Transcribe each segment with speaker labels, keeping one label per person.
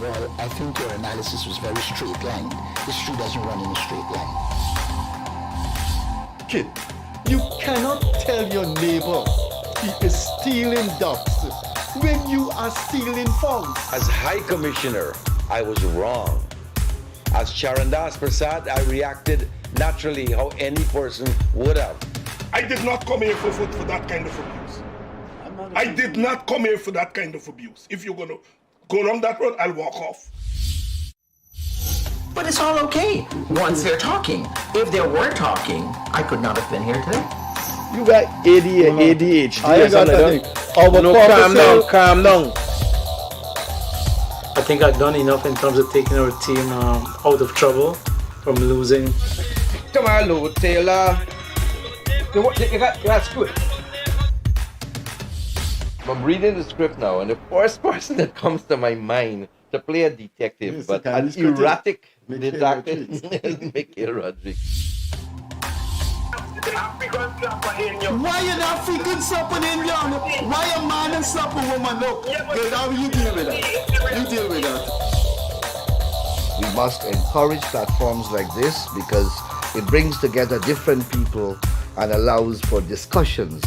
Speaker 1: Well, I think your analysis was very straight line. History doesn't run in a straight line.
Speaker 2: Kid, you cannot tell your neighbor he is stealing ducks when you are stealing frogs.
Speaker 3: As High Commissioner, I was wrong. As Charandas Prasad, I reacted naturally how any person would have.
Speaker 4: I did not come here for that kind of abuse. I did not come here for that kind of abuse. If you're going to go along that road, I'll walk off.
Speaker 5: But it's all okay once they're talking. If they were talking, I could not have been here today.
Speaker 6: You got ADHD.
Speaker 2: I got that.
Speaker 6: Calm down.
Speaker 7: I think I've done enough in terms of taking our team out of trouble from losing.
Speaker 6: Come on, Lou Taylor. That's good. I'm reading the script now, and the first person that comes to my mind to play a detective,
Speaker 2: Yes,
Speaker 6: but
Speaker 2: the
Speaker 6: an
Speaker 2: Guyanese critic.
Speaker 6: erratic
Speaker 2: Michael
Speaker 6: detective,
Speaker 2: Rodriguez.
Speaker 6: is Michael Rodriguez.
Speaker 2: Why an African slap an Indian? Why a man and slap a woman? Look, Gildarie, you deal with that. You deal with that.
Speaker 8: We must encourage platforms like this because it brings together different people and allows for discussions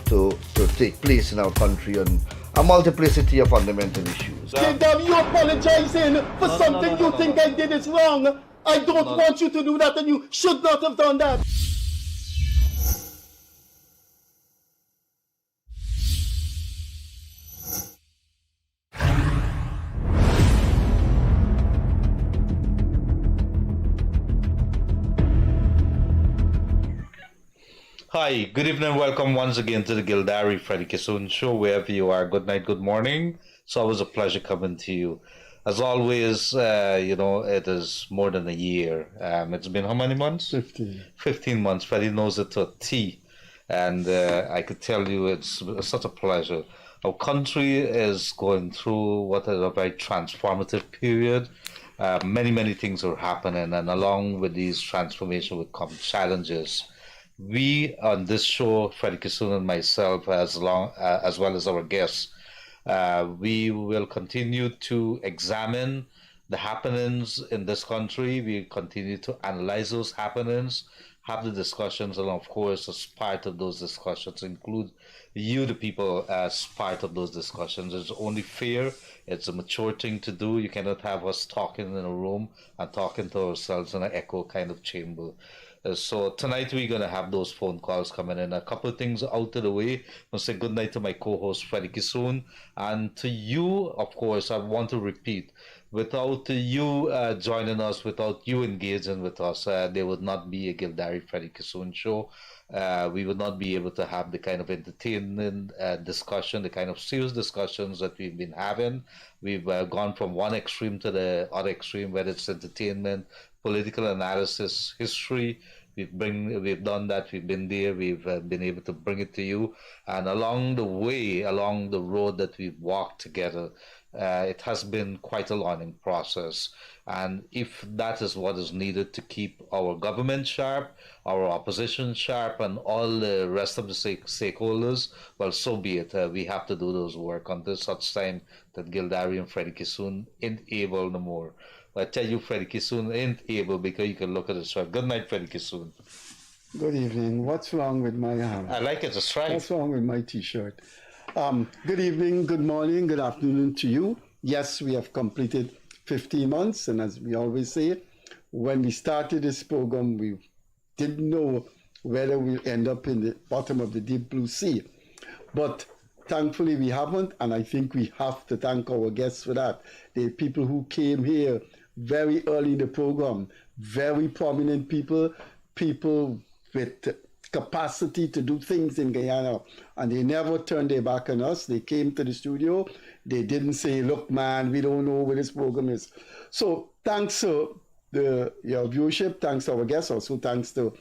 Speaker 8: to take place in our country on a multiplicity of fundamental issues.
Speaker 2: Gildarie, you apologizing for something you think I did is wrong. I don't want you to do that, and you should not have done that.
Speaker 9: Hi, good evening, welcome once again to the Gildarie Freddie Kissoon show, wherever you are. Good night, good morning. It's always a pleasure coming to you. As always, it is more than a year. It's been how many months?
Speaker 2: 15.
Speaker 9: 15 months. Freddie knows it to a T. And I could tell you it's such a pleasure. Our country is going through what is a very transformative period. Many things are happening, and along with these transformations will come challenges. We on this show, Freddie Kissoon and myself, as well as our guests, we will continue to examine the happenings in this country. We continue to analyze those happenings, have the discussions, and of course, as part of those discussions, include you, the people, as part of those discussions. It's only fair. It's a mature thing to do. You cannot have us talking in a room and talking to ourselves in an echo kind of chamber. So tonight we're going to have those phone calls coming in. A couple of things out of the way. I want to say good night to my co-host Freddie Kissoon. And to you, of course, I want to repeat, without you joining us, without you engaging with us, there would not be a Gildarie Freddie Kissoon show. We would not be able to have the kind of entertaining discussion, the kind of serious discussions that we've been having. We've gone from one extreme to the other extreme, whether it's entertainment, political analysis, history. We've done that. We've been there. We've been able to bring it to you. And along the way, along the road that we've walked together, it has been quite a learning process. And if that is what is needed to keep our government sharp, our opposition sharp, and all the rest of the stakeholders, well, so be it. We have to do those work until such time that Gildarie and Freddie Kissoon ain't able no more. I tell you, Freddie Kissoon ain't able because you can look at the stripe. Good night, Freddie Kissoon.
Speaker 2: Good evening. What's wrong with my
Speaker 9: I like it, a stripe.
Speaker 2: What's wrong with my T-shirt? Good evening, good morning, good afternoon to you. Yes, we have completed 15 months, and as we always say, when we started this program, we didn't know whether we'll end up in the bottom of the deep blue sea. But thankfully we haven't, and I think we have to thank our guests for that. The people who came here very early in the program, very prominent people with capacity to do things in Guyana, and they never turned their back on us. They came to the studio. They didn't say, look, man, we don't know where this program is. So thanks to your viewership, thanks to our guests, also thanks to,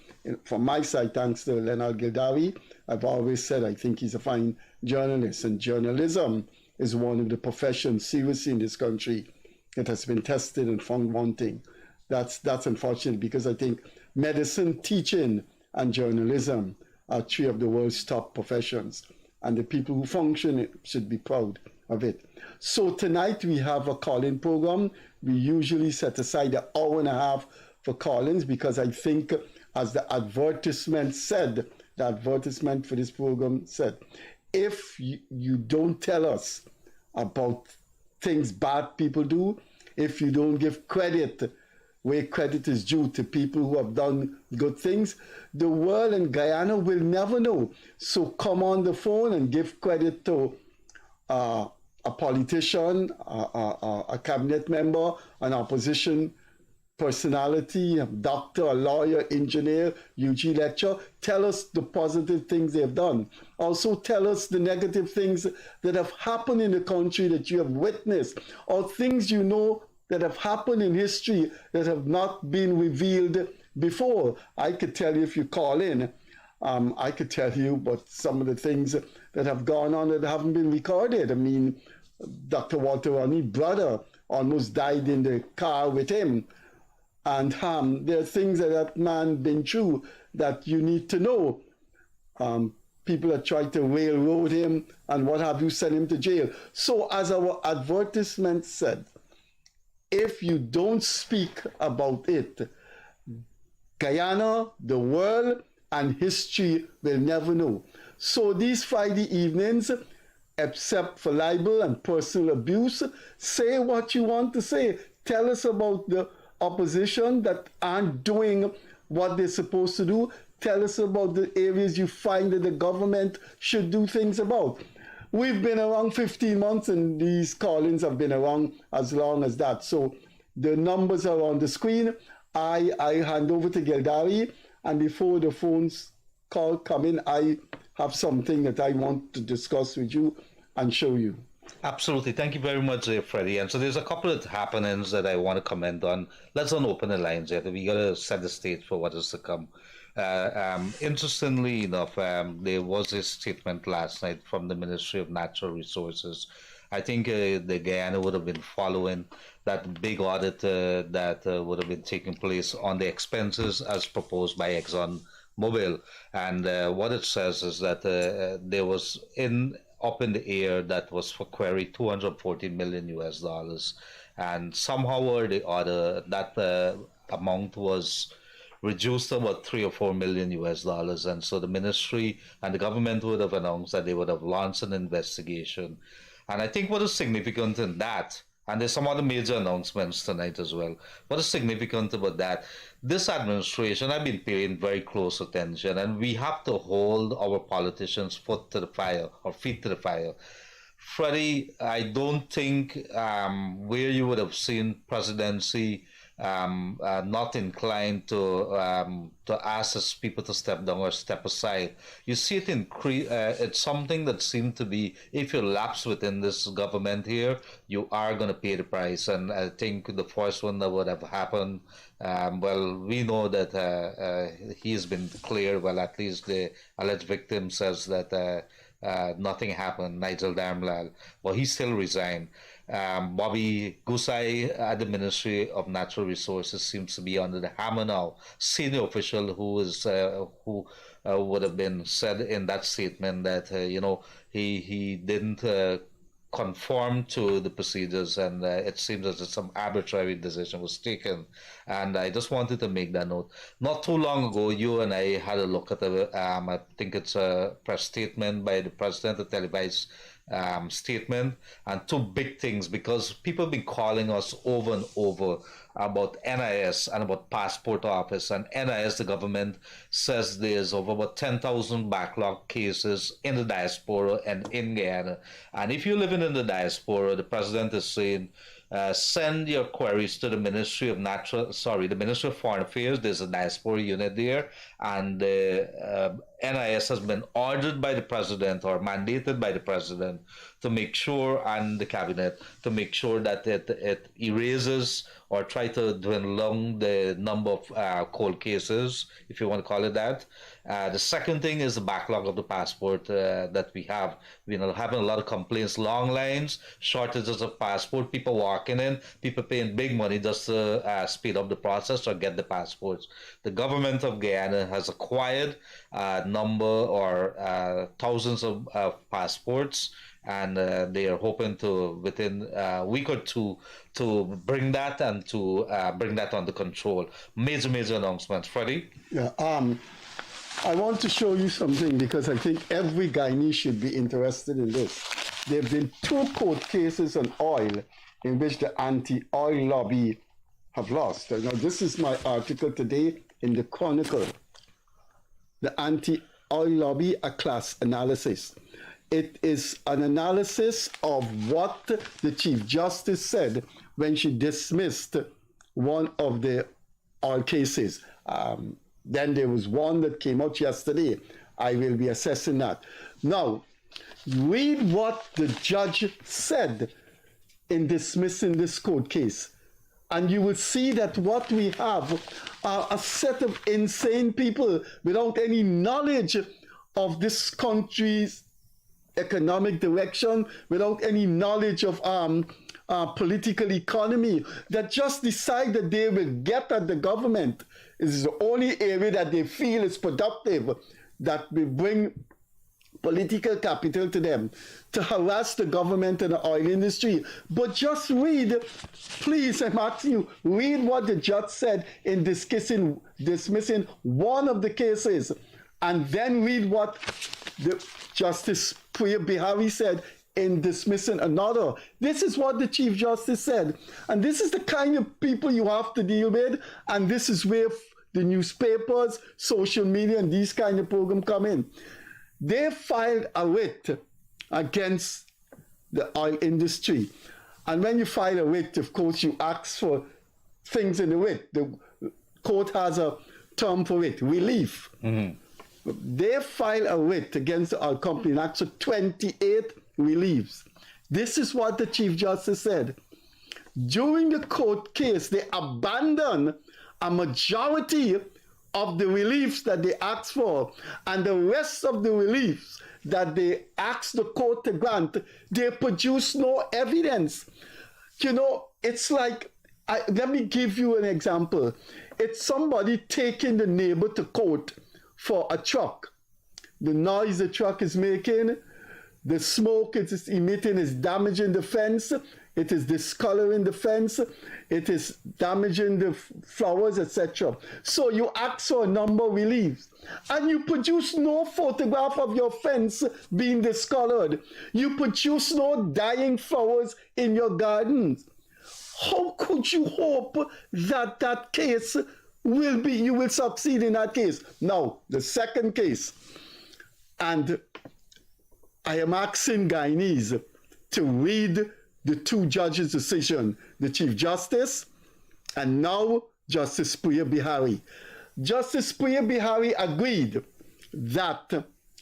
Speaker 2: from my side, thanks to Leonard Gildarie. I've always said I think he's a fine journalist, and journalism is one of the professions seriously in this country that has been tested and found wanting. That's unfortunate, because I think medicine, teaching, and journalism are three of the world's top professions, and the people who function it should be proud of it. So tonight we have a call-in program. We usually set aside an hour and a half for call-ins because I think, as the advertisement said, the advertisement for this program said, if you don't tell us about things bad people do, if you don't give credit where credit is due to people who have done good things, the world in Guyana will never know. So come on the phone and give credit to a politician, a cabinet member, an opposition personality, a doctor, a lawyer, engineer, UG lecturer. Tell us the positive things they have done. Also tell us the negative things that have happened in the country that you have witnessed, or things you know that have happened in history that have not been revealed before. I could tell you if you call in, I could tell you about some of the things that have gone on that haven't been recorded. I mean, Dr. Walter Ronnie's brother almost died in the car with him. And there are things that man been through that you need to know. People that try to railroad him and what have you, send him to jail. So as our advertisement said, if you don't speak about it, Guyana, the world, and history will never know. So these Friday evenings, except for libel and personal abuse, say what you want to say. Tell us about the opposition that aren't doing what they're supposed to do. Tell us about the areas you find that the government should do things about. We've been around 15 months and these call-ins have been around as long as that. So the numbers are on the screen. I hand over to Gildarie, and before the phones call come in, I have something that I want to discuss with you and show you.
Speaker 9: Absolutely. Thank you very much, Freddie. And so there's a couple of happenings that I want to comment on. Let's not open the lines yet. We got to set the stage for what is to come. Interestingly enough, there was a statement last night from the Ministry of Natural Resources. I think the Guyana would have been following that big audit that would have been taking place on the expenses as proposed by ExxonMobil. And what it says is that there was up in the air that was for query $214 million US, and somehow or the other that amount was reduced to about $3 or $4 million US, and so the ministry and the government would have announced that they would have launched an investigation. And I think what is significant in that, and there's some other major announcements tonight as well, what is significant about that, this administration, I've been paying very close attention, and we have to hold our politicians' foot to the fire, or feet to the fire. Freddie, I don't think where you would have seen presidency not inclined to ask his people to step down or step aside. You see it it's something that seemed to be, if you lapse within this government here, you are going to pay the price. And I think the first one that would have happened, well, we know that he's been clear. Well, at least the alleged victim says that nothing happened, Nigel Darmlal. Well, he still resigned. Bobby Gusai at the Ministry of Natural Resources seems to be under the hammer now. Senior official who would have been said in that statement that he didn't conform to the procedures, and it seems as if some arbitrary decision was taken. And I just wanted to make that note. Not too long ago, you and I had a look at I think it's a press statement by the president, a televised statement, and two big things, because people have been calling us over and over about NIS and about passport office. And NIS, the government says there's over about 10,000 backlog cases in the diaspora and in Guyana. And if you're living in the diaspora, the president is saying, send your queries to the Ministry of Foreign Affairs. There's a diaspora unit there, and NIS has been ordered by the president or mandated by the president to make sure, and the cabinet, to make sure that it erases or try to dwindle down the number of cold cases, if you want to call it that. The second thing is the backlog of the passport that we have. We're having a lot of complaints, long lines, shortages of passport, people walking in, people paying big money just to speed up the process or get the passports. The government of Guyana has acquired a number or thousands of passports, and they are hoping to, within a week or two, to bring that and to bring that under control. Major announcements. Freddie?
Speaker 2: Yeah, I want to show you something because I think every Guyanese should be interested in this. There have been 2 court cases on oil in which the anti-oil lobby have lost. Now, this is my article today in the Chronicle. The anti-oil lobby, a class analysis. It is an analysis of what the Chief Justice said when she dismissed one of the oil cases. Then there was one that came out yesterday. I will be assessing that. Now, read what the judge said in dismissing this court case. And you will see that what we have are a set of insane people without any knowledge of this country's economic direction, without any knowledge of political economy, that just decide that they will get at the government. This is the only area that they feel is productive, that will bring political capital to them, to harass the government and the oil industry. But just read, please, I'm asking you, read what the judge said in dismissing one of the cases, and then read what the Justice Priya Bihari said in dismissing another. This is what the Chief Justice said. And this is the kind of people you have to deal with. And this is where the newspapers, social media, and these kind of programs come in. They filed a writ against the oil industry. And when you file a writ, of course, you ask for things in the writ. The court has a term for it, relief. Mm-hmm. They filed a writ against the oil company and asked for 28 reliefs. This is what the Chief Justice said. During the court case, they abandoned a majority of the reliefs that they asked for, and the rest of the reliefs that they asked the court to grant, they produced no evidence. You know, it's like, let me give you an example. It's somebody taking the neighbor to court for a truck. The noise the truck is making, the smoke it is emitting is damaging the fence, it is discoloring the fence, it is damaging the flowers, etc. So you ask for a number of reliefs, and you produce no photograph of your fence being discolored. You produce no dying flowers in your gardens. How could you hope that that case will be, you will succeed in that case? Now, the second case, and I am asking Guyanese to read the 2 judges' decision, the Chief Justice and now Justice Priya Bihari. Justice Priya Bihari agreed that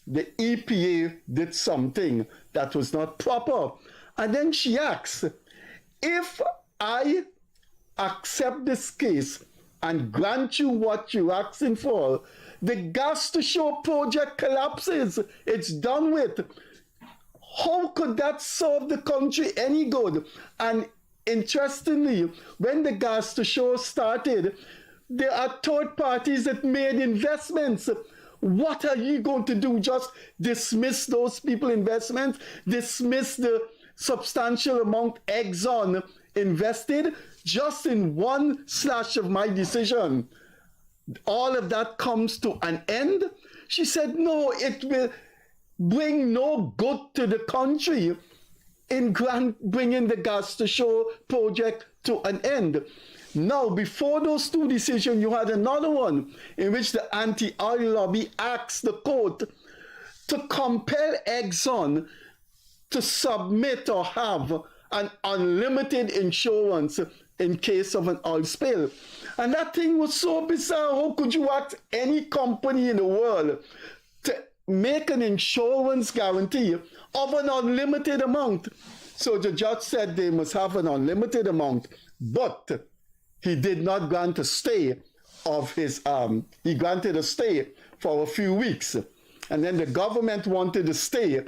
Speaker 2: the EPA did something that was not proper. And then she asks, if I accept this case and grant you what you're asking for, the gas to show project collapses. It's done with. How could that serve the country any good? And interestingly, when the gas to show started, there are third parties that made investments. What are you going to do? Just dismiss those people investments? Dismiss the substantial amount Exxon invested? Just in one slash of my decision, all of that comes to an end? She said, no, it will bring no good to the country in bringing the gas to show project to an end. Now, before those 2 decisions, you had another one in which the anti-oil lobby asked the court to compel Exxon to submit or have an unlimited insurance in case of an oil spill. And that thing was so bizarre. How could you ask any company in the world to make an insurance guarantee of an unlimited amount? So the judge said they must have an unlimited amount, but he did not grant a stay of his, he granted a stay for a few weeks. And then the government wanted to stay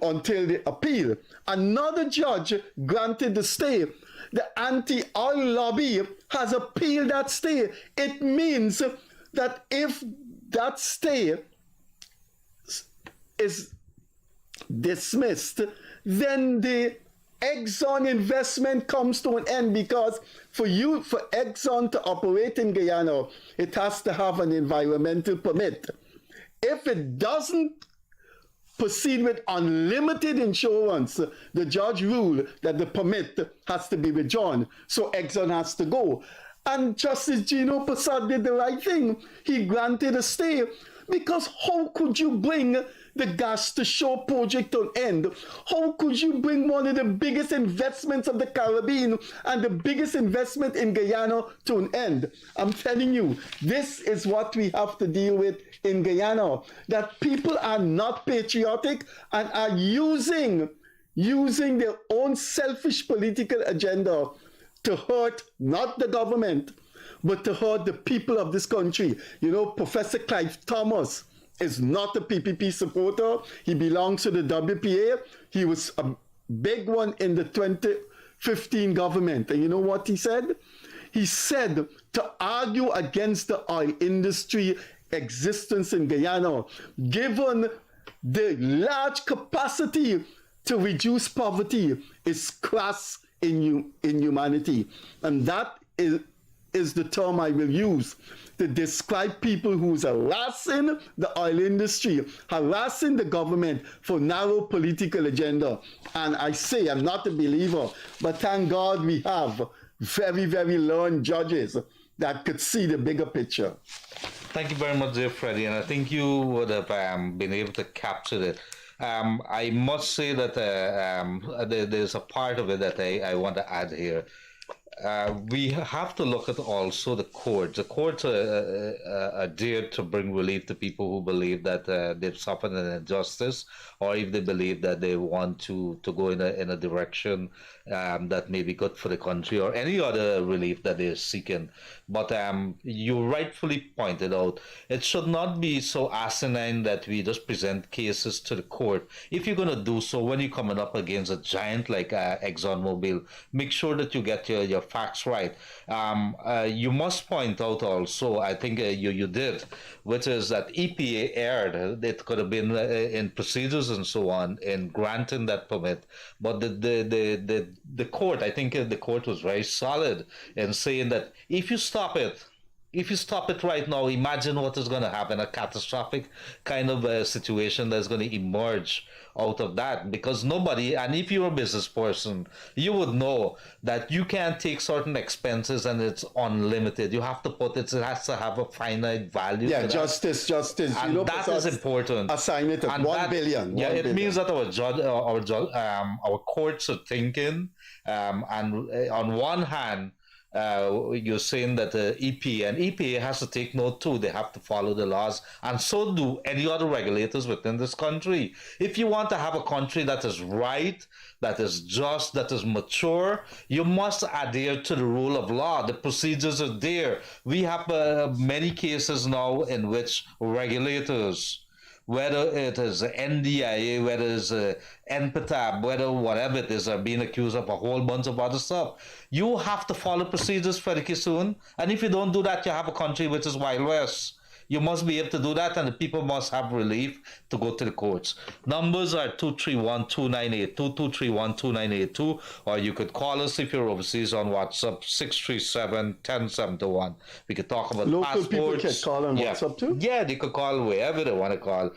Speaker 2: until the appeal. Another judge granted the stay. The anti-oil lobby has appealed that stay. It means that if that stay is dismissed, then the Exxon investment comes to an end, because for Exxon to operate in Guyana, it has to have an environmental permit. If it doesn't proceed with unlimited insurance, the judge ruled that the permit has to be withdrawn, so Exxon has to go. And Justice Gino Prasad did the right thing. He granted a stay, because how could you bring the gas to shore project to an end? How could you bring one of the biggest investments of the Caribbean and the biggest investment in Guyana to an end? I'm telling you, this is what we have to deal with in Guyana, that people are not patriotic and are using their own selfish political agenda to hurt not the government, but to hurt the people of this country. You know, Professor Clive Thomas is not a PPP supporter. He belongs to the WPA. He was a big one in the 2015 government. And you know what he said? He said to argue against the oil industry existence in Guyana, given the large capacity to reduce poverty, is crass inhumanity. And that is the term I will use to describe people who's harassing the oil industry, harassing the government for narrow political agenda. And I say, I'm not a believer, but thank God we have very, very learned judges that could see the bigger picture.
Speaker 9: Thank you very much, dear Freddie, and I think you would have been able to capture it. I must say that there's a part of it that I want to add here. We have to look at also the courts. The courts are there to bring relief to people who believe that they've suffered an injustice, or if they believe that they want to go in a direction that may be good for the country, or any other relief that they're seeking. But you rightfully pointed out, it should not be so asinine that we just present cases to the court. If you're going to do so, when you're coming up against a giant like ExxonMobil, make sure that you get your facts right. You must point out also, I think you did, which is that EPA erred. It could have been in procedures and so on in granting that permit, but the court, I think the court was very solid in saying that if you stop it right now, imagine what is going to happen, a catastrophic kind of situation that's going to emerge out of that. Because nobody, and if you're a business person, you would know that you can't take certain expenses and it's unlimited. You have to put it has to have a finite value.
Speaker 2: Yeah, justice.
Speaker 9: And that is important.
Speaker 2: Assign it at 1 billion.
Speaker 9: Yeah, it means that our courts are thinking, and on one hand, you're saying that the EPA has to take note too. They have to follow the laws, and so do any other regulators within this country. If you want to have a country that is right, that is just, that is mature, you must adhere to the rule of law. The procedures are there. We have many cases now in which regulators, whether it is NDIA, whether it's NPTAB, whether whatever it is, are being accused of a whole bunch of other stuff. You have to follow procedures, Freddie Kissoon. And if you don't do that, you have a country which is Wild West. You must be able to do that, and the people must have relief to go to the courts. Numbers are 231-2982, 231-2982, or you could call us if you're overseas on WhatsApp, 637-1071. We could talk about
Speaker 2: local
Speaker 9: passports.
Speaker 2: People can call on WhatsApp too?
Speaker 9: Yeah, they could call wherever they want to call.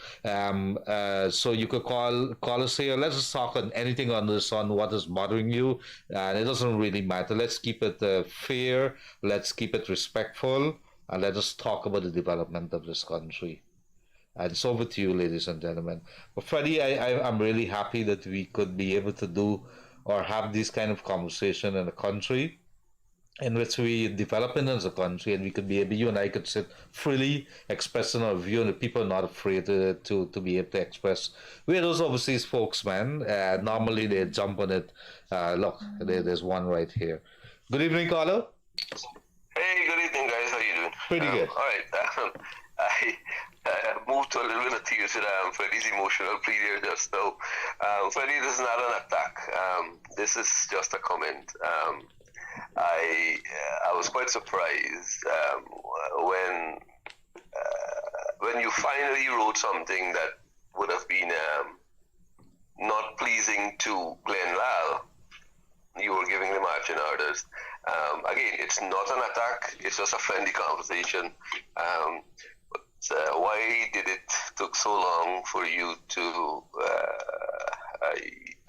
Speaker 9: So you could call us here. Let's just talk on anything on this, on what is bothering you. And it doesn't really matter. Let's keep it fair. Let's keep it respectful. And let us talk about the development of this country. And it's over to you, ladies and gentlemen. But Freddie, I'm really happy that we could be able to do or have this kind of conversation in a country in which we developing as a country, and we could be able, you and I could sit freely expressing our view, and the people are not afraid to be able to express. We're those overseas folks, man. Normally they jump on it. Look, there's one right here. Good evening, Carlo.
Speaker 10: Hey, good evening, guys. How you doing?
Speaker 9: Pretty good.
Speaker 10: All right. I moved to a little bit of tears with Freddie's emotional plea there just now. Freddie, this is not an attack. This is just a comment. I was quite surprised when you finally wrote something that would have been not pleasing to Glenn Lal, you were giving the marching orders. Again, it's not an attack. It's just a friendly conversation. Why did it took so long for you to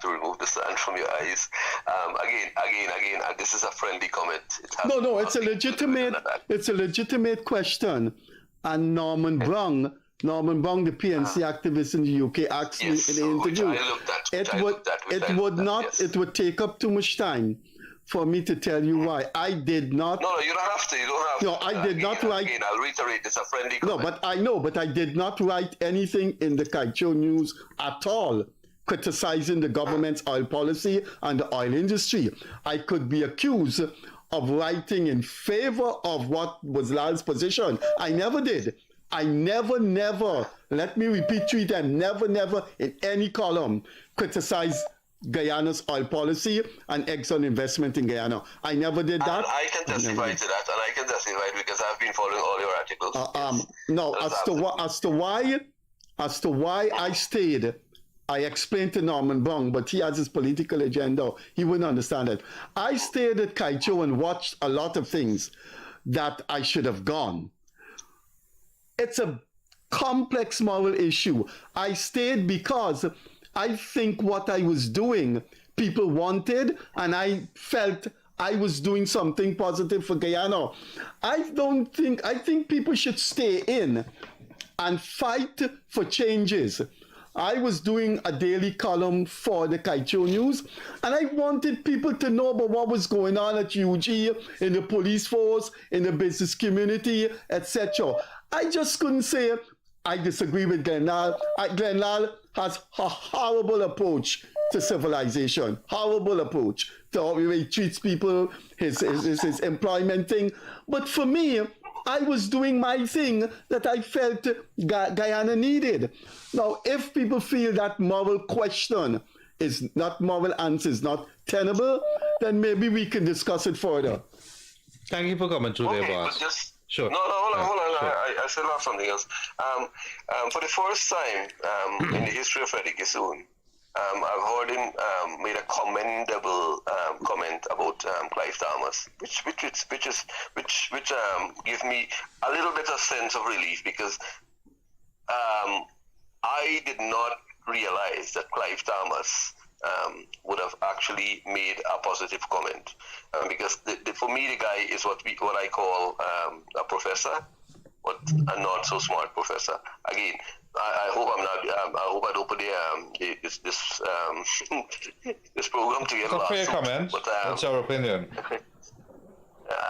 Speaker 10: remove the sand from your eyes? Again, this is a friendly comment.
Speaker 2: No, it's a legitimate question. And Norman Brown, the PNC activist in the UK, asked me in the interview. It would take up too much time for me to tell you why. I did not.
Speaker 10: No, you don't have to. You don't have to.
Speaker 2: No, I did not write.
Speaker 10: Again, I'll reiterate, it's a friendly comment.
Speaker 2: But I did not write anything in the Kaicho News at all criticizing the government's oil policy and the oil industry. I could be accused of writing in favor of what was Lal's position. I never did. I never, let me repeat 3 times, never in any column criticize Guyana's oil policy and Exxon investment in Guyana. I never did that.
Speaker 10: And I can testify to that, and I can testify because I've been following all your articles.
Speaker 2: No, as to why I stayed, I explained to Norman Brown, but he has his political agenda. He wouldn't understand it. I stayed at Kaicho and watched a lot of things that I should have gone. It's a complex moral issue. I stayed because I think what I was doing, people wanted, and I felt I was doing something positive for Guyana. I think people should stay in and fight for changes. I was doing a daily column for the Kaicho News, and I wanted people to know about what was going on at UG, in the police force, in the business community, etc. I just couldn't say I disagree with Glenn Lal. Glenn Lal has a horrible approach to civilization, horrible approach to how he treats people, his employment thing. But for me, I was doing my thing that I felt Guyana needed. Now, if people feel that moral question is not moral answer is not tenable, then maybe we can discuss it further.
Speaker 9: Thank you for coming through there, boss. Sure.
Speaker 10: No, hold on.
Speaker 9: Sure.
Speaker 10: I still have something else. For the first time in the history of Freddie Kissoon, I've heard him made a commendable comment about Clive Thomas, which give me a little bit of sense of relief, because I did not realize that Clive Thomas would have actually made a positive comment, because for me the guy is what I call a professor, but a not so smart professor. Again, I hope I'm not. I hope I don't put this program together.
Speaker 9: It's a fair comment. But, what's your opinion?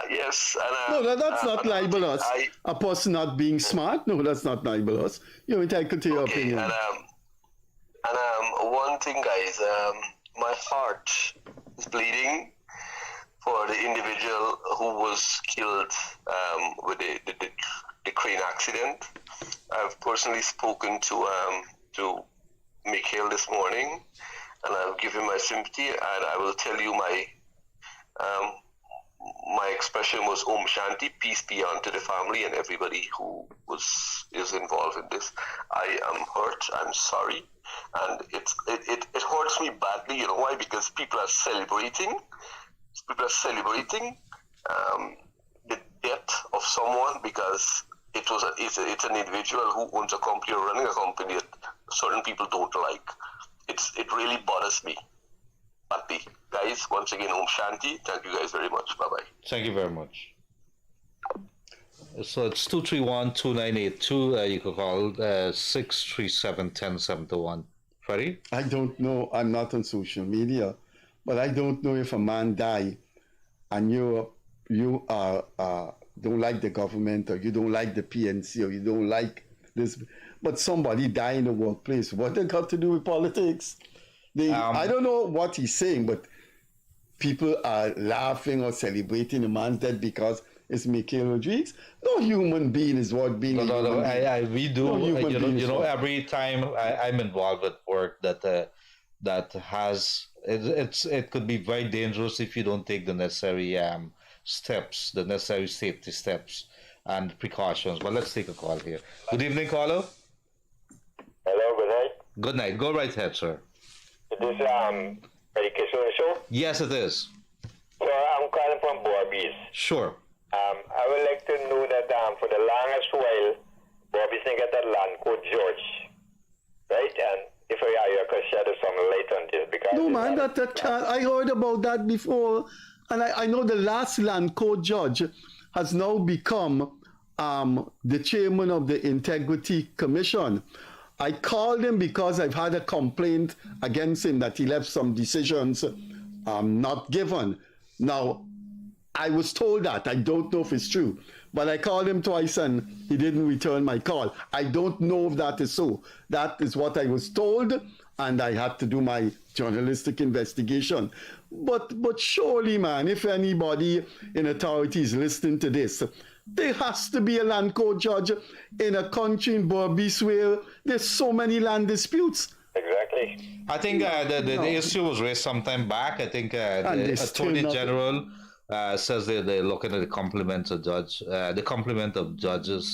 Speaker 10: Yes.
Speaker 2: And, no, that's not libelous. A person not being smart. No, that's not libelous. You're entitled to your opinion.
Speaker 10: And one thing, guys, my heart is bleeding for the individual who was killed with the crane accident. I've personally spoken to Mikhail this morning, and I've given my sympathy, and I will tell you my expression was Om Shanti, peace be unto the family and everybody who is involved in this. I am hurt, I'm sorry, and it hurts me badly. You know why? Because people are celebrating the death of someone because it's an individual who owns a company or running a company that certain people don't like. It really bothers me. Badly. Guys, once again, Om Shanti. Thank you guys very much. Bye-bye.
Speaker 9: Thank you very much. So it's 231-2982. You could call 637-1071. Freddie?
Speaker 2: I don't know. I'm not on social media, but I don't know if a man die and you are don't like the government, or you don't like the PNC, or you don't like this, but somebody die in the workplace. What they got to do with politics? I don't know what he's saying, but people are laughing or celebrating the man's death because it's Mikhail Rodriguez. No human being is what being.
Speaker 9: No. We do. No, every time I'm involved with work that has it could be very dangerous if you don't take the necessary steps, the necessary safety steps and precautions. But let's take a call here. Good evening, caller.
Speaker 11: Hello. Good night.
Speaker 9: Good night. Go right ahead, sir.
Speaker 11: Is this Freddie Kissoon show?
Speaker 9: Yes, it is.
Speaker 11: So I'm calling from Barbies.
Speaker 9: Sure.
Speaker 11: I would like to know that for the longest while, Barbies didn't get that land called George, right? And if you could shed some light on this, because
Speaker 2: No, man, that can't. I heard about that before, and I know the last land court judge has now become the chairman of the Integrity Commission. I called him because I've had a complaint against him that he left some decisions not given. Now, I was told that. I don't know if it's true. But I called him twice and he didn't return my call. I don't know if that is so. That is what I was told, and I had to do my journalistic investigation. But surely, man, if anybody in authority is listening to this, there has to be a land court judge in a country in Berbice where there's so many land disputes.
Speaker 11: Exactly.
Speaker 9: I think the issue was raised some time back. I think the Attorney General says they're looking at the complement of judges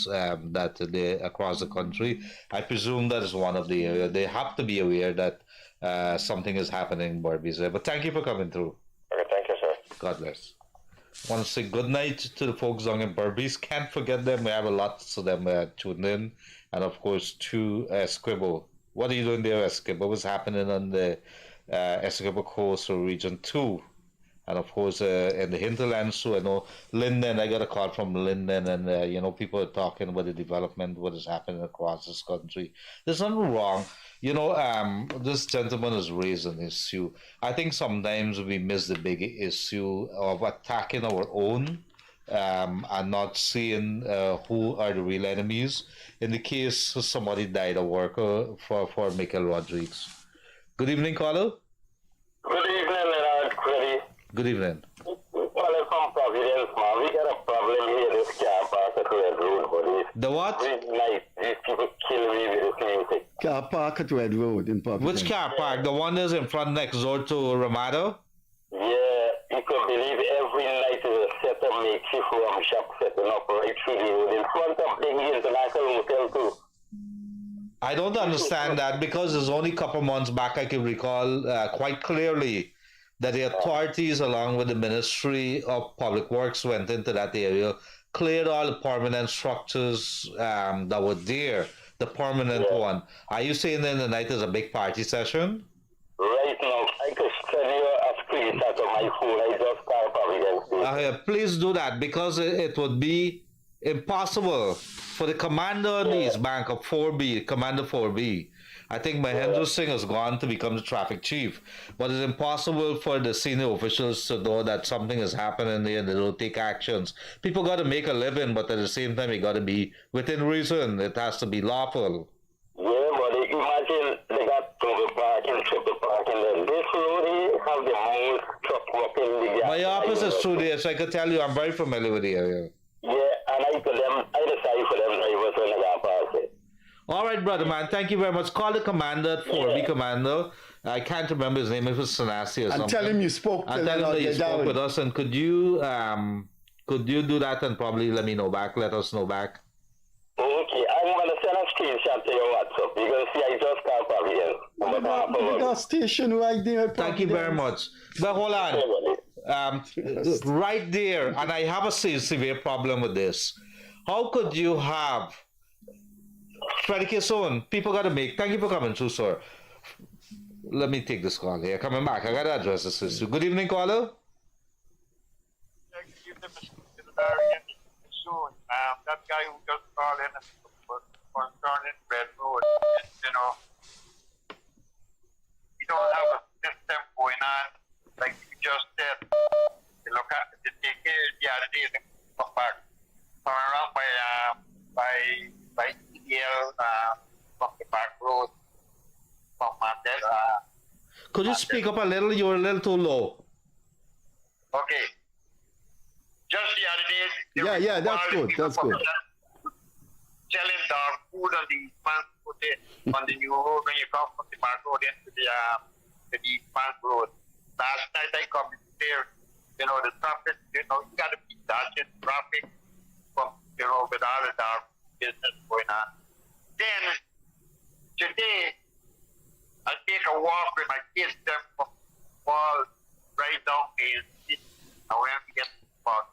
Speaker 9: that they across the country. I presume that is one of the areas. They have to be aware that something is happening in Berbice. But thank you for coming through.
Speaker 11: Okay, thank you, sir.
Speaker 9: God bless. I want to say good night to the folks down in Berbice. Can't forget them. We have a lot of them tuned in. And of course, to Esquibo. What are you doing there, Esquibo? What's happening on the Esquibo Coast or Region 2? And of course, in the hinterlands too, I know Linden, I got a call from Linden, and people are talking about the development, what is happening across this country. There's nothing wrong. This gentleman has raised an issue. I think sometimes we miss the big issue of attacking our own and not seeing who are the real enemies. In the case somebody died, a worker for Michael Rodriguez. Good evening, caller.
Speaker 11: Good evening, Freddie.
Speaker 9: Good evening.
Speaker 11: Well, I'm from Providence, man. We got a problem here, this car park at Red Road, buddy.
Speaker 9: The what?
Speaker 11: These people kill me with this music.
Speaker 2: Car park at Red Road in Providence.
Speaker 9: Which car park? The one that's in front next door to Ramada?
Speaker 11: Yeah, you can believe every night is a set of makeshift rum shop setting up right through the road in front of Big International Hotel too.
Speaker 9: I don't understand that because it's only a couple months back I can recall quite clearly that the authorities along with the Ministry of Public Works went into that area, cleared all the permanent structures that were there, the permanent one. Are you saying in the night is a big party session?
Speaker 11: Right now, I could send you a screenshot of my phone. I just called Providence.
Speaker 9: Please do that because it would be impossible for the commander on the East Bank of 4B, Commander 4B. I think Mahendra Singh has gone to become the traffic chief, but it's impossible for the senior officials to know that something is happening there and they don't take actions. People got to make a living, but at the same time, it got to be within reason. It has to be lawful.
Speaker 11: Yeah, but imagine they got double parking, triple parking, and this road here have the most truck walking.
Speaker 9: My office is through there, so I can tell you I'm very familiar with the area.
Speaker 11: Yeah, and I decide for them drivers when they got past it.
Speaker 9: All right, brother, man. Thank you very much. Call the commander, 4B commander. I can't remember his name. It was Sanasi or something.
Speaker 2: And tell him you spoke to him.
Speaker 9: And tell him that you spoke with us. And could you do that and probably let us know back?
Speaker 11: Okay, I'm going to send a screenshot to your WhatsApp. You're going to see I just called Providence.
Speaker 2: The gas station right there.
Speaker 9: Thank you very much. But hold on. Right there, and I have a severe problem with this. How could you have Freddie Kissoon? People got to make. Thank you for coming through, sir. Let me take this call here. Coming back. I got to address this issue. Good evening, caller.
Speaker 12: Good evening, Mr. Gildarie and Mr. Kissoon. That guy who just called in concerning Red Road, we don't have a system going on like you just said. You look at the take care the other day, they come back, come around by EDL from the back road from Mandela.
Speaker 9: Could you speak up a little? You're a little too low.
Speaker 12: Okay. Just the other day,
Speaker 2: Yeah, that's good. That's good.
Speaker 12: Selling dog food on the transport on the new road when you come from the back road into the East Bank Road. Last night I come there, the traffic, you got to be dodging traffic from, with all the dog business going on. Then, today, I'll take a walk with my kids them from Wall right down Main Street. And when we get to the park,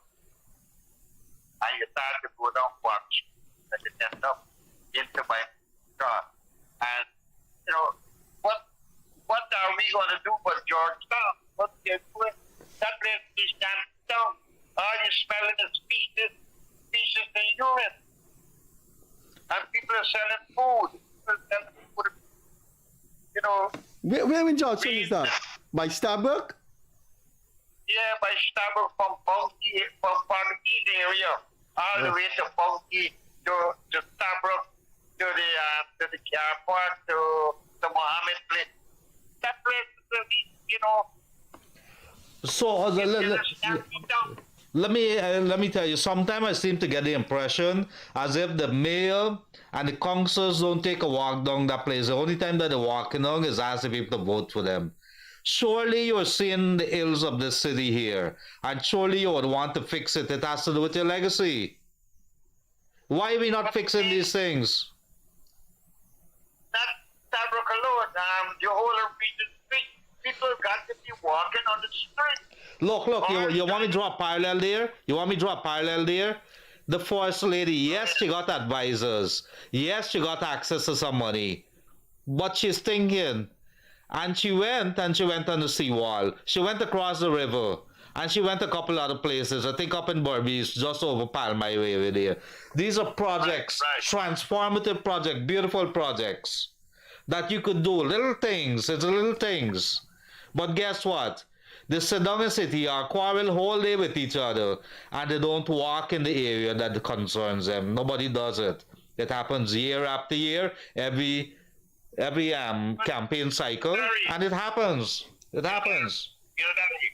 Speaker 12: and you start to go down watch, and you end up into my car. And, you know, what are we going to do for Georgetown? What they're doing? That place is standing down. All you smelling is feces and urine. And people are selling food. You know.
Speaker 2: Where in Georgetown is that? By Starbuck?
Speaker 12: Yeah, by Starbuck from Funky area, all the way to Funky, to Starbuck, to the car park, to the Mohammed place. That place, you know.
Speaker 9: So let me tell you. Sometimes I seem to get the impression as if the mayor and the councils don't take a walk down that place. The only time that they're walking down is asking people to vote for them. Surely you're seeing the ills of this city here, and surely you would want to fix it. It has to do with your legacy. Why are we not fixing these things?
Speaker 12: Not Starbuck alone. The whole of Regent Street. People got to be walking on the street.
Speaker 9: Look, you want me to draw a parallel there? You want me to draw a parallel there? The first lady, yes, she got advisors. Yes, she got access to some money. But she's thinking, and she went on the seawall. She went across the river. And she went a couple other places. I think up in Berbice, just over Palmay Way over there. These are projects, transformative projects, beautiful projects that you could do. Little things, it's little things. But guess what? They sit down in city or quarrel whole day with each other, and they don't walk in the area that concerns them. Nobody does it. It happens year after year, every campaign cycle, and it happens. It happens.
Speaker 12: Gildarie,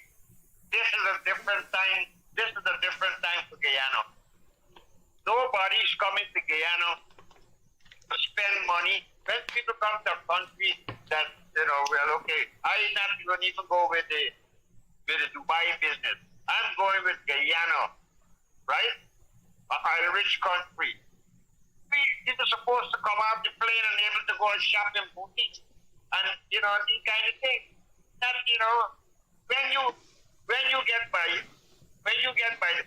Speaker 12: this is a different time. This is a different time for Guyana. Nobody's coming to Guyana to spend money. When people come to a country that, you know, well, okay, I'm not going to even go with the Dubai business. I'm going with Guyana, right? A rich country. People supposed to come off the plane and able to go and shop in boutiques and, you know, these kind of things. That, you know, when you get by the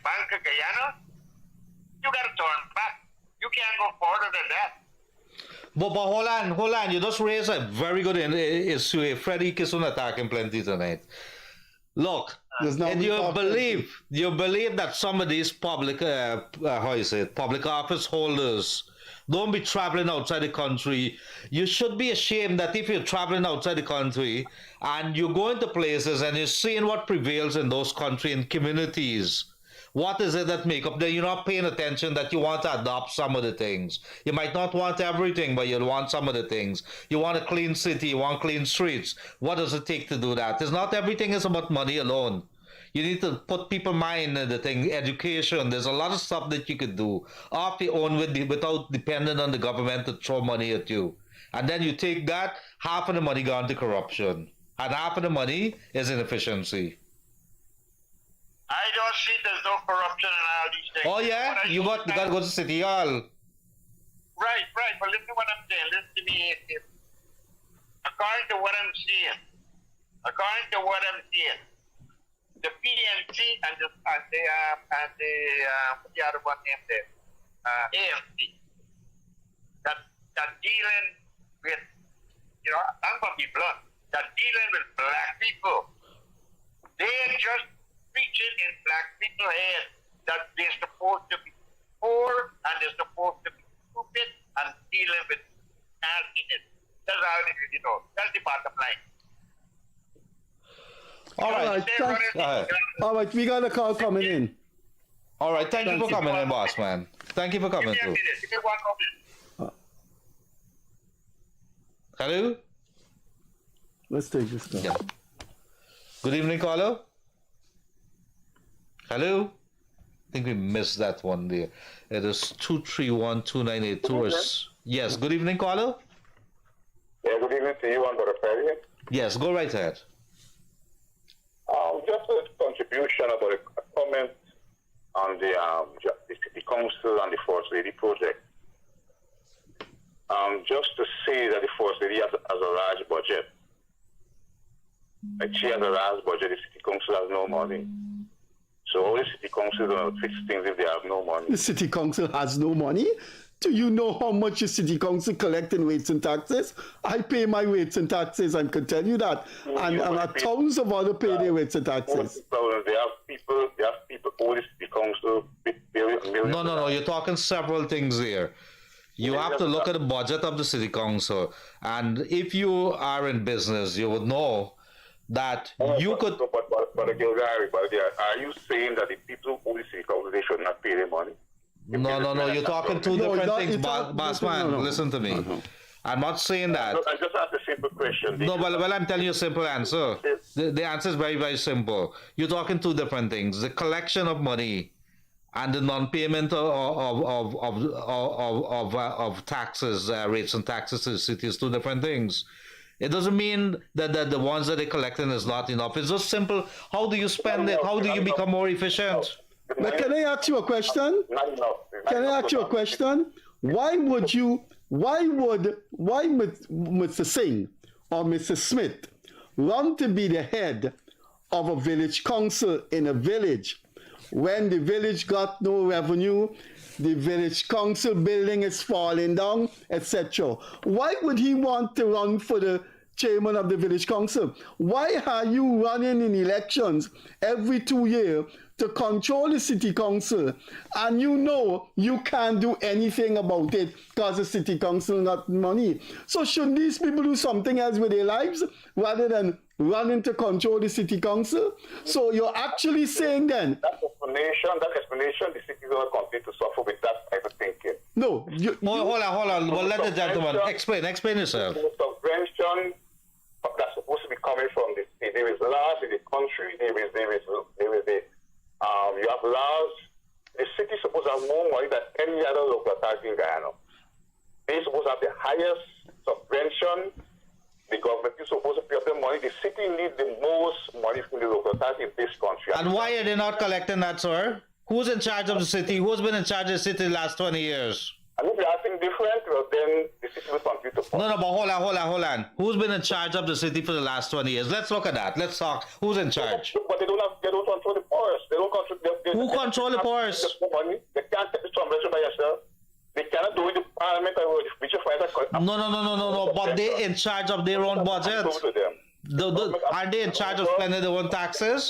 Speaker 12: Bank of Guyana, you got to turn back. You can't go further than that.
Speaker 9: But hold on. You just raised a very good issue. Freddie Kissoon attacking plenty tonight. Look, and you believe that some of these public office holders don't be traveling outside the country. You should be ashamed that if you're traveling outside the country and you're going to places and you're seeing what prevails in those countries and communities, what is it that make up there? You're not paying attention that you want to adopt some of the things. You might not want everything, but you'll want some of the things. You want a clean city, you want clean streets. What does it take to do that? It's not everything is about money alone. You need to put people's mind in the thing, education. There's a lot of stuff that you could do off your own without depending on the government to throw money at you. And then you take that, half of the money gone to corruption. And half of the money is inefficiency.
Speaker 12: I don't see there's no corruption in all these things.
Speaker 9: Oh yeah? You got to go to City Hall.
Speaker 12: Right. But listen to what I'm saying. Listen to me. According to what I'm seeing, the PNC and the other one named there, AFC, that dealing with, you know, I'm gonna be blunt, that dealing with black people. They just preaching in black people's head that they're supposed to be poor and they're supposed to be stupid and dealing with nastiness. That's how it is, you know. That's the bottom line.
Speaker 2: All right, we got a call coming in.
Speaker 9: All right, thank you for coming in, boss man. Thank you for coming through. Hello?
Speaker 2: Let's take this call.
Speaker 9: Yeah. Good evening, caller. Hello? I think we missed that one there. It is 231-2982. Yes, good evening, caller.
Speaker 11: Yeah, good evening to you and Brother Freddie.
Speaker 9: Yes, go right ahead.
Speaker 11: Just a contribution about a comment on the City Council and the First Lady project. Just to say that the First Lady has a large budget,
Speaker 13: like Chiandara's budget, the city council has no money. So all the city council is going to fix things if they have no money.
Speaker 2: The city council has no money? Do you know how much the city council collect in rates and taxes? I pay my rates and taxes, I can tell you that. And thousands of others pay their rates and taxes.
Speaker 13: They have people all the city council.
Speaker 9: No, you're talking several things here. You have to look at the budget of the city council. And if you are in business, you would know that you could...
Speaker 13: But Gildarie, are you saying that the people who own the city council, they should not pay their money?
Speaker 9: No, you're talking two different things, Bossman. Listen to me. I'm not saying that.
Speaker 13: I just asked a simple question.
Speaker 9: No, well, I'm telling you a simple answer. The answer is very, very simple. You're talking two different things. The collection of money and the non-payment of taxes, rates and taxes to the city is two different things. It doesn't mean that the ones that they're collecting is not enough. It's just simple. How do you spend it? How do you become more efficient?
Speaker 2: But can I ask you a question? Can I ask you a question? Why would Mr. Singh or Mr. Smith want to be the head of a village council in a village when the village got no revenue, the village council building is falling down, etc.? Why would he want to run for the chairman of the village council? Why are you running in elections every 2 years to control the city council, and you know you can't do anything about it because the city council got money? So should these people do something else with their lives rather than running to control the city council? So you're actually saying then...
Speaker 13: That explanation, the city is going to continue to suffer with that type of thinking.
Speaker 2: No.
Speaker 9: Hold on. Well, let the gentleman explain yourself.
Speaker 13: Subvention that's supposed to be coming from the city. There is laws in the country. You have laws. The city is supposed to have more money than any other local authority in Guyana. They're supposed to have the highest subvention. The government is supposed to pay up the money. The city needs the most money from the local authority in this country.
Speaker 9: And why are they not collecting that, sir? Who's in charge of the city? Who's been in charge of the city the last 20 years?
Speaker 13: And if you're asking different, well, then the city will continue to fall.
Speaker 9: No, but hold on. Who's been in charge of the city for the last 20 years? Let's look at that. Let's talk. Who's in charge?
Speaker 13: But they don't control the forest. They don't control.
Speaker 9: Who control the forest?
Speaker 13: They can't take the subvention by yourself. They cannot do it in parliament or which
Speaker 9: No. But they're in charge of their own budget. Are they in charge of spending their own taxes?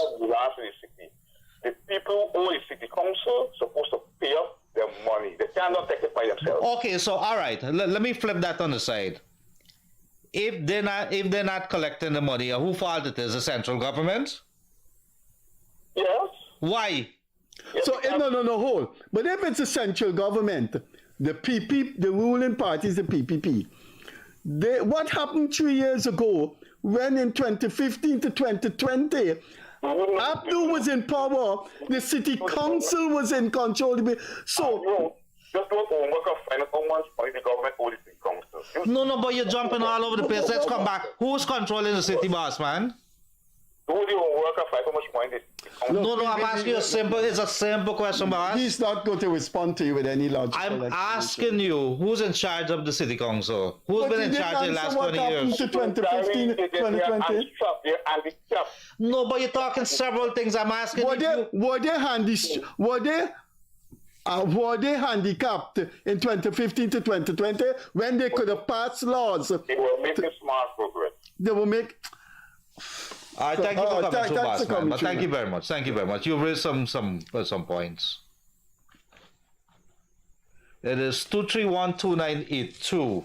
Speaker 13: The people who own the city council supposed to pay up their money. They cannot take it by themselves.
Speaker 9: Okay, so all right. Let me flip that on the side. If they're not collecting the money, who fault it is? The central government?
Speaker 13: Yes.
Speaker 9: Why?
Speaker 2: So no, hold. But if it's the central government, the ruling party is the PPP. What happened 3 years ago when in 2015 to 2020, Abdul was in power, the city council was in control. So
Speaker 13: just don't work of find out how much money the government owes the city council.
Speaker 9: No, but you're jumping all over the place. Let's come back. Who's controlling the city, boss man?
Speaker 13: Do the work of find how much money the
Speaker 9: No, I'm asking you it's a simple question, boss.
Speaker 2: He's not going to respond to you with any logical
Speaker 9: I'm asking you, who's in charge of the city council? Who's been in charge the last 20 years?
Speaker 2: To 2015, 2020?
Speaker 9: No, but you're talking several things. I'm asking
Speaker 2: were they handicapped in 2015 to 2020 when they could have passed laws?
Speaker 13: They were making smart progress.
Speaker 2: They will make...
Speaker 9: thank you for coming to us, man. But thank you very much. Thank you very much. You've raised some points. It is 231-2982,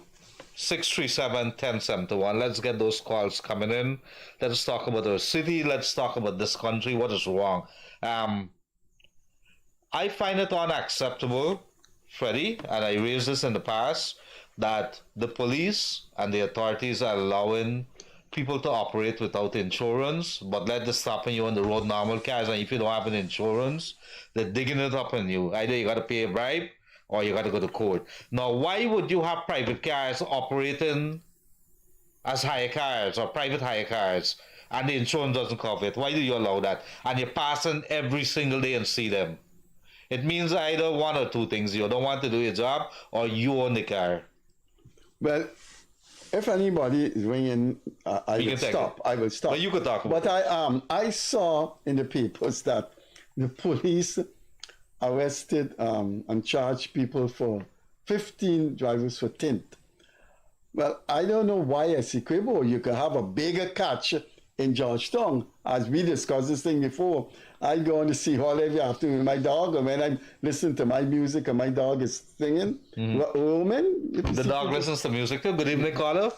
Speaker 9: 637-1071. Let's get those calls coming in. Let's talk about our city. Let's talk about this country. What is wrong? I find it unacceptable, Freddie, and I raised this in the past, that the police and the authorities are allowing people to operate without insurance, but let them stopping you on the road, normal cars, and if you don't have an insurance, they're digging it up on you. Either you got to pay a bribe or you got to go to court. Now, why would you have private cars operating as hire cars or private hire cars and the insurance doesn't cover it? Why do you allow that? And you're passing every single day and see them. It means either one or two things. You don't want to do your job or you own the car.
Speaker 2: Well, if anybody is ringing, I will stop. I will stop.
Speaker 9: Well, you could talk about
Speaker 2: But I saw in the papers that the police arrested and charged people for 15 drivers for tint. Well, I don't know why Essequibo, you could have a bigger catch in Georgetown. As we discussed this thing before, I go on to see hall every afternoon with my dog, or when I listen to my music and my dog is singing, Roman.
Speaker 9: The dog listens to music too. Good evening, caller.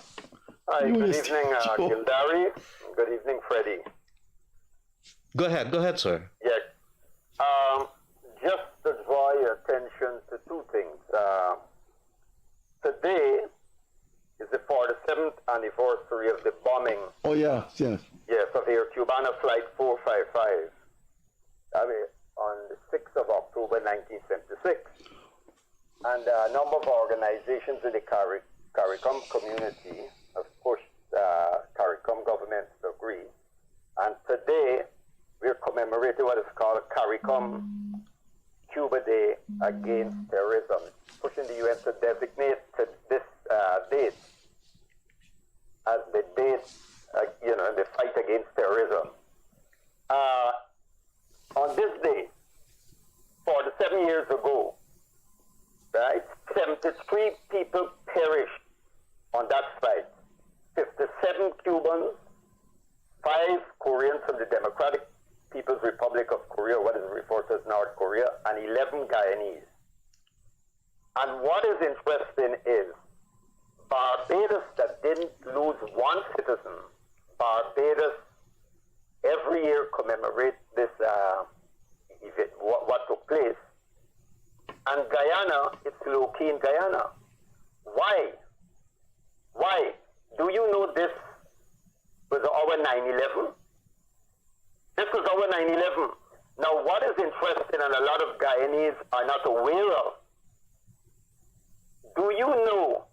Speaker 14: Hi, good evening, Gildarie. Good evening, Freddie.
Speaker 9: Go ahead, sir.
Speaker 14: Yes. Just to draw your attention to two things. Today is the 47th anniversary of the bombing.
Speaker 2: Oh, yes.
Speaker 14: Yes, of Air Cubana Flight 455. I mean, on the 6th of October 1976. And a number of organizations in the CARICOM community have pushed CARICOM government to agree. And today, we're commemorating what is called CARICOM Cuba Day Against Terrorism, pushing the UN to designate this date as the date, the fight against terrorism. On this day, 47 years ago, right, 73 people perished on that site. 57 Cubans, 5 Koreans from the Democratic People's Republic of Korea, what is referred to as North Korea, and 11 Guyanese. And what is interesting is Barbados, that didn't lose one citizen, Barbados every year commemorate this event, what took place. And Guyana, it's low-key in Guyana. Why? Why? Do you know this was our 9/11? This was our 9/11. Now, what is interesting and a lot of Guyanese are not aware of, do you know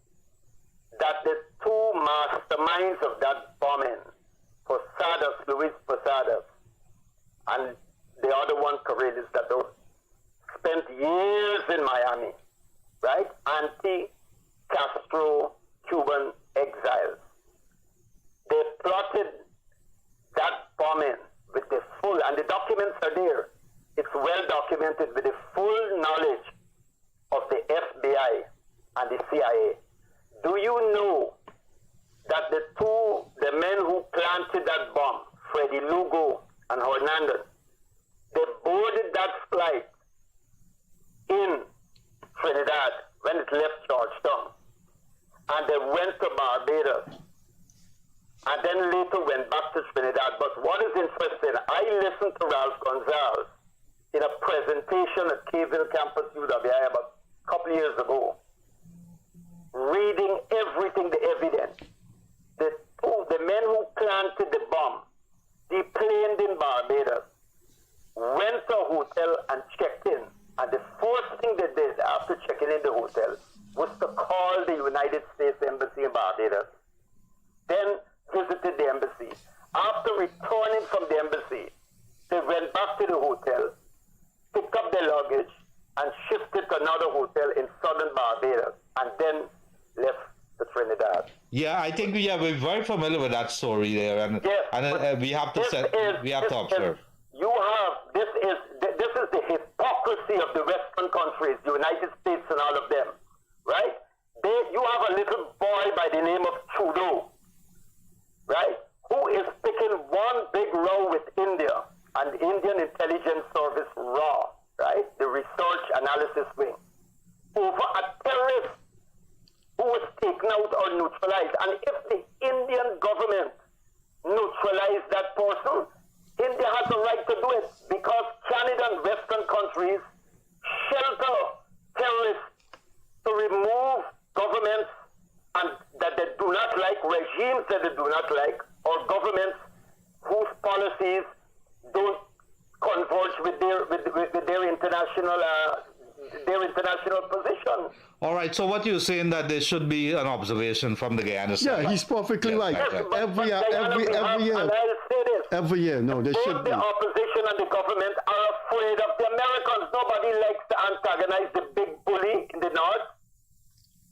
Speaker 14: that the two masterminds of that bombing, Posadas, Luis Posadas, and the other one, Corrales, that spent years in Miami, right? Anti-Castro Cuban exiles. They plotted that bombing with the full, and the documents are there. It's well documented with the full knowledge of the FBI and the CIA. Do you know that the men who planted that bomb, Freddie Lugo and Hernandez, they boarded that flight in Trinidad when it left Georgetown, and they went to Barbados, and then later went back to Trinidad. But what is interesting, I listened to Ralph Gonzalez in a presentation at Caville Campus UWI about a couple years ago, reading everything, the evidence. The men who planted the bomb, deplaned in Barbados, went to a hotel and checked in. And the first thing they did after checking in the hotel was to call the United States Embassy in Barbados. Then visited the embassy. After returning from the embassy, they went back to the hotel, picked up their luggage, and shifted to another hotel in southern Barbados, and then left to Trinidad.
Speaker 9: Yeah, I think we're very familiar with that story there, and we have to observe.
Speaker 14: This is the hypocrisy of the Western countries, the United States and all of them, right? You have a little boy by the name of Trudeau, right, who is picking one big row with India and the Indian Intelligence Service RAW, right, the Research Analysis Wing, over a terrorist who was taken out or neutralized. And if the Indian government neutralized that person, India has a right to do it, because Canada and Western countries shelter terrorists to remove governments and that they do not like, regimes that they do not like, or governments whose policies don't converge with their international position.
Speaker 9: All right, so what you're saying that there should be an observation from the Guyana side?
Speaker 2: Yeah, he's perfectly right. Every year. Every year, no, there should be.
Speaker 14: The opposition and the government are afraid of the Americans. Nobody likes to antagonize the big bully in the north.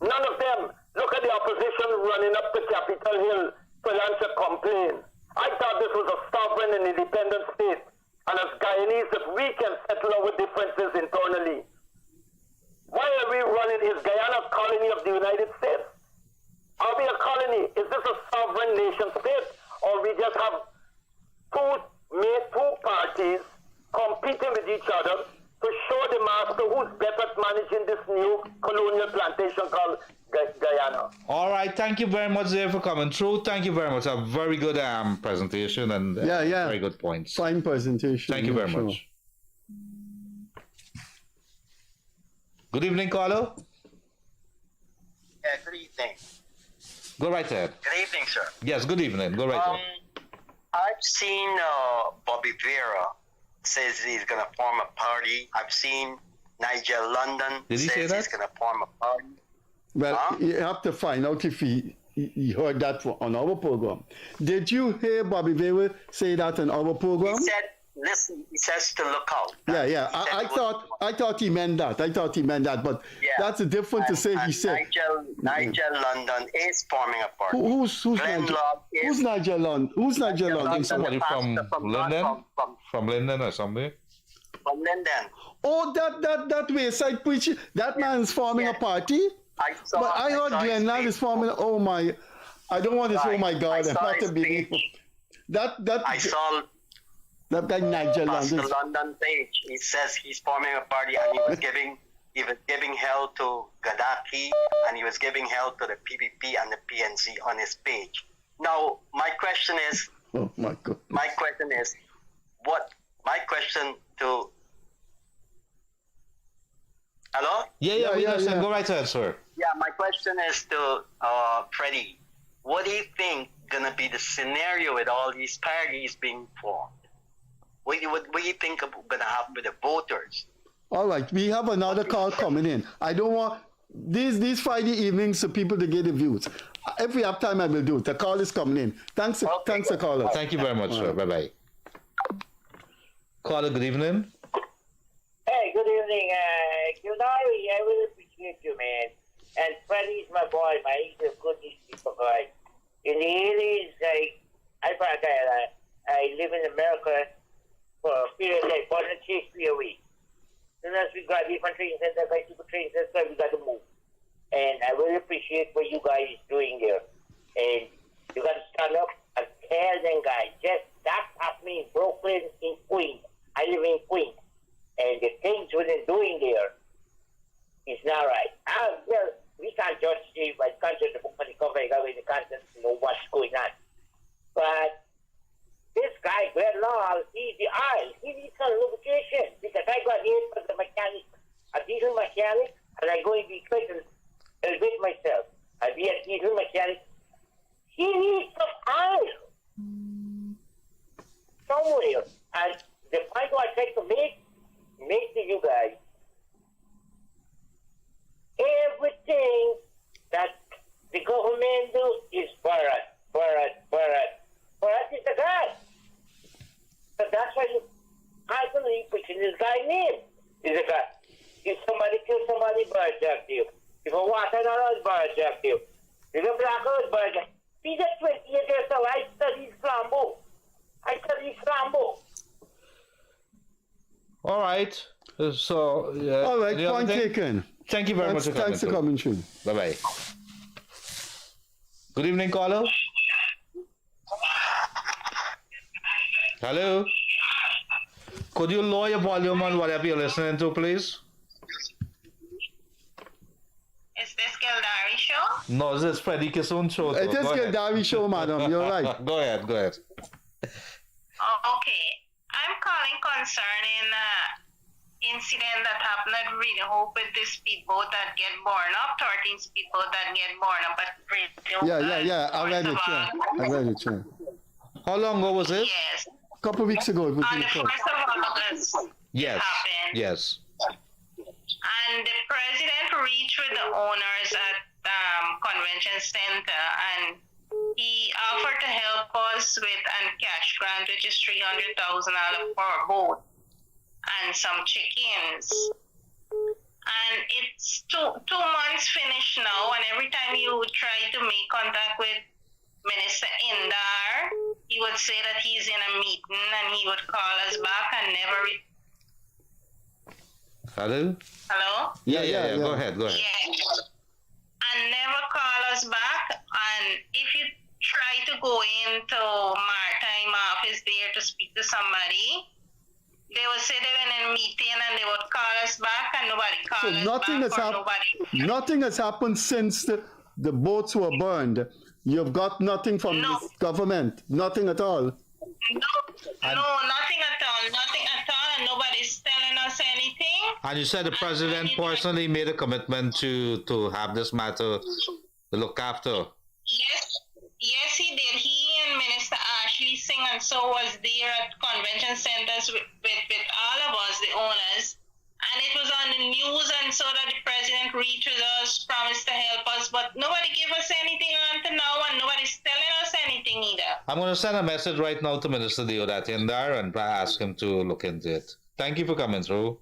Speaker 14: None of them. Look at the opposition nation running up to Capitol Hill to launch a complaint. I thought this was a sovereign and independent state. And as Guyanese, if we can settle our differences internally, why are we running? Is Guyana a colony of the United States? Are we a colony? Is this a sovereign nation state? Or we just have two parties competing with each other to show the master who's better at managing this new colonial plantation called Guyana.
Speaker 9: All right, thank you very much there for coming through. Thank you very much. A very good presentation and very good points.
Speaker 2: Fine presentation.
Speaker 9: Thank you very much. Good evening, Carlo.
Speaker 12: Yeah, good evening.
Speaker 9: Go right ahead.
Speaker 12: Good evening, sir.
Speaker 9: Yes, good evening. Go right ahead.
Speaker 12: I've seen Bobby Vera says he's going to form a party. I've seen Nigel London
Speaker 2: Did he
Speaker 12: says
Speaker 2: say that?
Speaker 12: he's going to form a party.
Speaker 2: Well, you have to find out if he heard that on our program. Did you hear Bobby Vera say that on our program?
Speaker 12: He said, listen, he says to look out.
Speaker 2: I thought he meant that. But that's different to say he said.
Speaker 12: Nigel London is forming a party.
Speaker 2: Who's Nigel London? Who's Nigel London?
Speaker 9: Somebody from London? From London or somewhere?
Speaker 12: From London.
Speaker 2: Oh, that wayside preacher. That man's forming a party? I heard Glenn is forming. Oh my! I don't want to say, oh my God, I'm not a believe.
Speaker 12: I saw
Speaker 2: that guy Nigel
Speaker 12: Pastor
Speaker 2: London.
Speaker 12: London page. He says he's forming a party, and he was giving hell to Gildarie, and he was giving hell to the PPP and the PNC on his page. Now, my question is.
Speaker 2: Oh my God.
Speaker 12: My question is, my question to. Hello?
Speaker 9: Yeah. Go right ahead, sir.
Speaker 12: Yeah, my question is to Freddie. What do you think gonna be the scenario with all these parties being formed? What do you think gonna happen with the voters?
Speaker 2: All right, we have another call coming in. I don't want these Friday evenings for people to get the views. If we have time, I will do it. The call is coming in. Thanks, caller.
Speaker 9: Thank you very much, sir. Bye bye. Caller, good evening.
Speaker 15: Hey, good evening. Gildarie, I really appreciate you, man. And Freddie's my boy, man. He's a good people guy. In the 80s, I live in America for a period like 160 a week. As soon as we graduate from training center, I took a training center, we got to move. And I really appreciate what you guys doing there. And you got to stand up and tell them guys, just that's happening in Brooklyn, in Queens. I live in Queens. And the things we're doing there is not right. Well, we can't judge the content of the book for the cover, the content, what's going on. But this guy, Greg Law, he's the eye. He needs some lubrication because I got here for the mechanic, a diesel mechanic, and I go in the equation with myself. I'll be a diesel mechanic. He needs some oil somewhere. And the point I try to make to you guys, everything that the government do is Bharat. Bharat is the God. So that's why you constantly pushing this guy's name. Is a God. If somebody kills somebody, Bharat jack you. If a water not is Bharat jack you. If a black hole is Bharat jack. He's at 28 years old. I study Flambeau.
Speaker 9: All right. So,
Speaker 2: all right, point taken.
Speaker 9: Thank you very much for coming.
Speaker 2: Thanks for coming through.
Speaker 9: Bye bye. Good evening, caller. Hello. Could you lower your volume on whatever you're listening to, please?
Speaker 16: Is this Gildarie show?
Speaker 9: No, this is Freddie Kissoon show.
Speaker 2: It is Gildarie show, madam. You're right.
Speaker 9: Go ahead.
Speaker 16: Oh, okay. I'm calling concerning incident that happened at Reading Hope with the speedboat that get born up, 13 speedboat that get born up at Reading.
Speaker 2: Yeah. I read it, yeah.
Speaker 9: How long ago was it?
Speaker 16: Yes.
Speaker 2: A couple of weeks ago. It was
Speaker 16: On the 1st of August.
Speaker 9: Yes.
Speaker 16: It happened.
Speaker 9: Yes.
Speaker 16: And the president reached with the owners at Convention Center, and he offered to help us with a cash grant, which is $300,000 for a boat and some chickens. And it's two months finished now, and every time you try to make contact with Minister Indar, he would say that he's in a meeting and he would call us back and never.
Speaker 9: Hello?
Speaker 16: Hello?
Speaker 9: Yeah. Go ahead.
Speaker 16: Yeah. And never call us back. And if you try to go into maritime office there to speak to somebody, they would say they were in a meeting and they would call us back and nobody called us
Speaker 2: nothing
Speaker 16: back.
Speaker 2: has nothing has happened since the boats were burned. You've got nothing from the government. Nothing at all.
Speaker 16: No, nothing at all. Nothing at all. And nobody's telling us anything.
Speaker 9: And you said the president personally made a commitment to have this matter looked after.
Speaker 16: Yes, he did. He and Minister Ashley Singh and so was there at convention centers with all of us, the owners. And it was on the news, and so that the president reaches us, promised to help us, but nobody gave us anything until now, and nobody's telling us anything either.
Speaker 9: I'm going to send a message right now to Minister Deodati Indar and ask him to look into it. Thank you for coming through.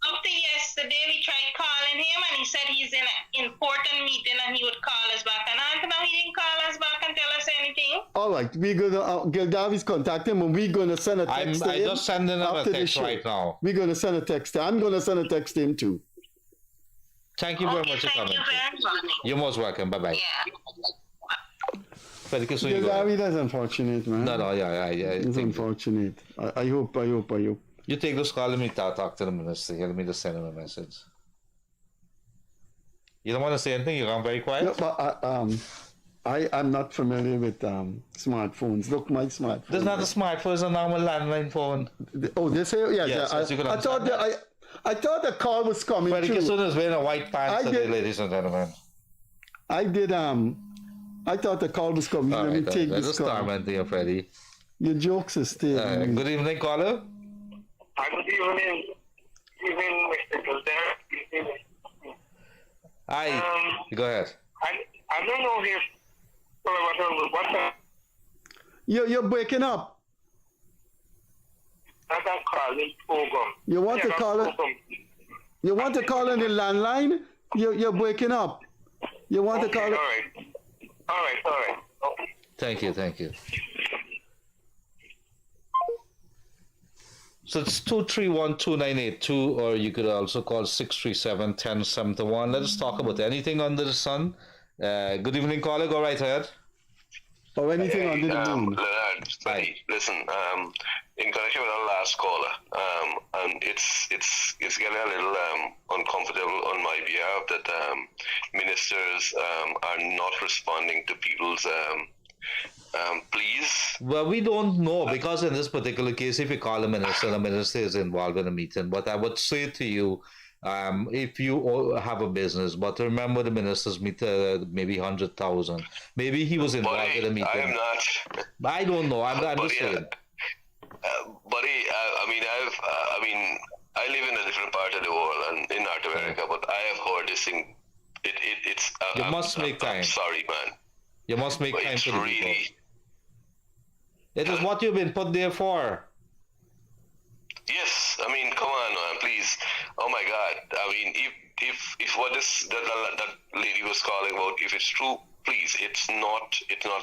Speaker 16: Up to yesterday, we tried calling him, and he said he's in an important meeting, and he would call us back. And until now, he didn't call us back and tell us anything.
Speaker 2: All right, we're gonna Gildarie's contact him, and we're gonna send a text to him.
Speaker 9: I just sending him a text right now.
Speaker 2: We're gonna send a text. I'm gonna send a text to him too.
Speaker 9: Thank you very much for coming. You're most welcome. Bye bye. Freddie Kissoon,
Speaker 2: Gildarie, that's unfortunate, man.
Speaker 9: No, yeah.
Speaker 2: It's unfortunate. I hope.
Speaker 9: You take this call. Let me talk to the minister here. Let me just send him a message. You don't want to say anything? You're gone very quiet?
Speaker 2: No, but I'm not familiar with smartphones. Look, my smartphone.
Speaker 9: This is not a smartphone, it's a normal landline phone.
Speaker 2: Oh, this here? Yeah,
Speaker 9: yes,
Speaker 2: I thought the call was coming
Speaker 9: Freddie
Speaker 2: through.
Speaker 9: Kissoon is wearing a white pants today, ladies and gentlemen.
Speaker 2: I did, I thought the call was coming. Let me take this call.
Speaker 9: Torment here, Freddie.
Speaker 2: Your jokes are still.
Speaker 9: Good evening, caller.
Speaker 12: Good evening. Evening, Mr. Gildarie.
Speaker 9: Hi. Go ahead.
Speaker 12: I don't know if what
Speaker 2: You're breaking up.
Speaker 12: that calling program.
Speaker 2: You want to call it? You want to call on the landline? You're breaking up. You want to call it?
Speaker 12: All right. Okay.
Speaker 9: Thank you. So it's 231-2982, or you could also call 637-1071. Let us talk about anything under the sun. Good evening, caller. Go right ahead.
Speaker 2: Or anything under the moon.
Speaker 10: Leonard, Freddie, listen, in connection with our last caller, and it's getting a little uncomfortable on my behalf that ministers are not responding to people's pleas.
Speaker 9: Well, we don't know, because in this particular case, if you call a minister, the minister is involved in a meeting. But I would say to you, if you have a business, but remember the ministers meet maybe 100,000. Maybe he was involved in a meeting.
Speaker 10: I am not.
Speaker 9: I don't know. I'm just saying.
Speaker 10: Buddy, I live in a different part of the world and in North America, but I have heard this thing. It's.
Speaker 9: You must make time.
Speaker 10: I'm sorry, man.
Speaker 9: You must make
Speaker 10: But
Speaker 9: time
Speaker 10: it's
Speaker 9: for the
Speaker 10: really.
Speaker 9: people. It is what you've been put there for.
Speaker 10: Yes, I mean, come on, man, please. Oh my God, I mean, if what that lady was calling about, if it's true, please, it's not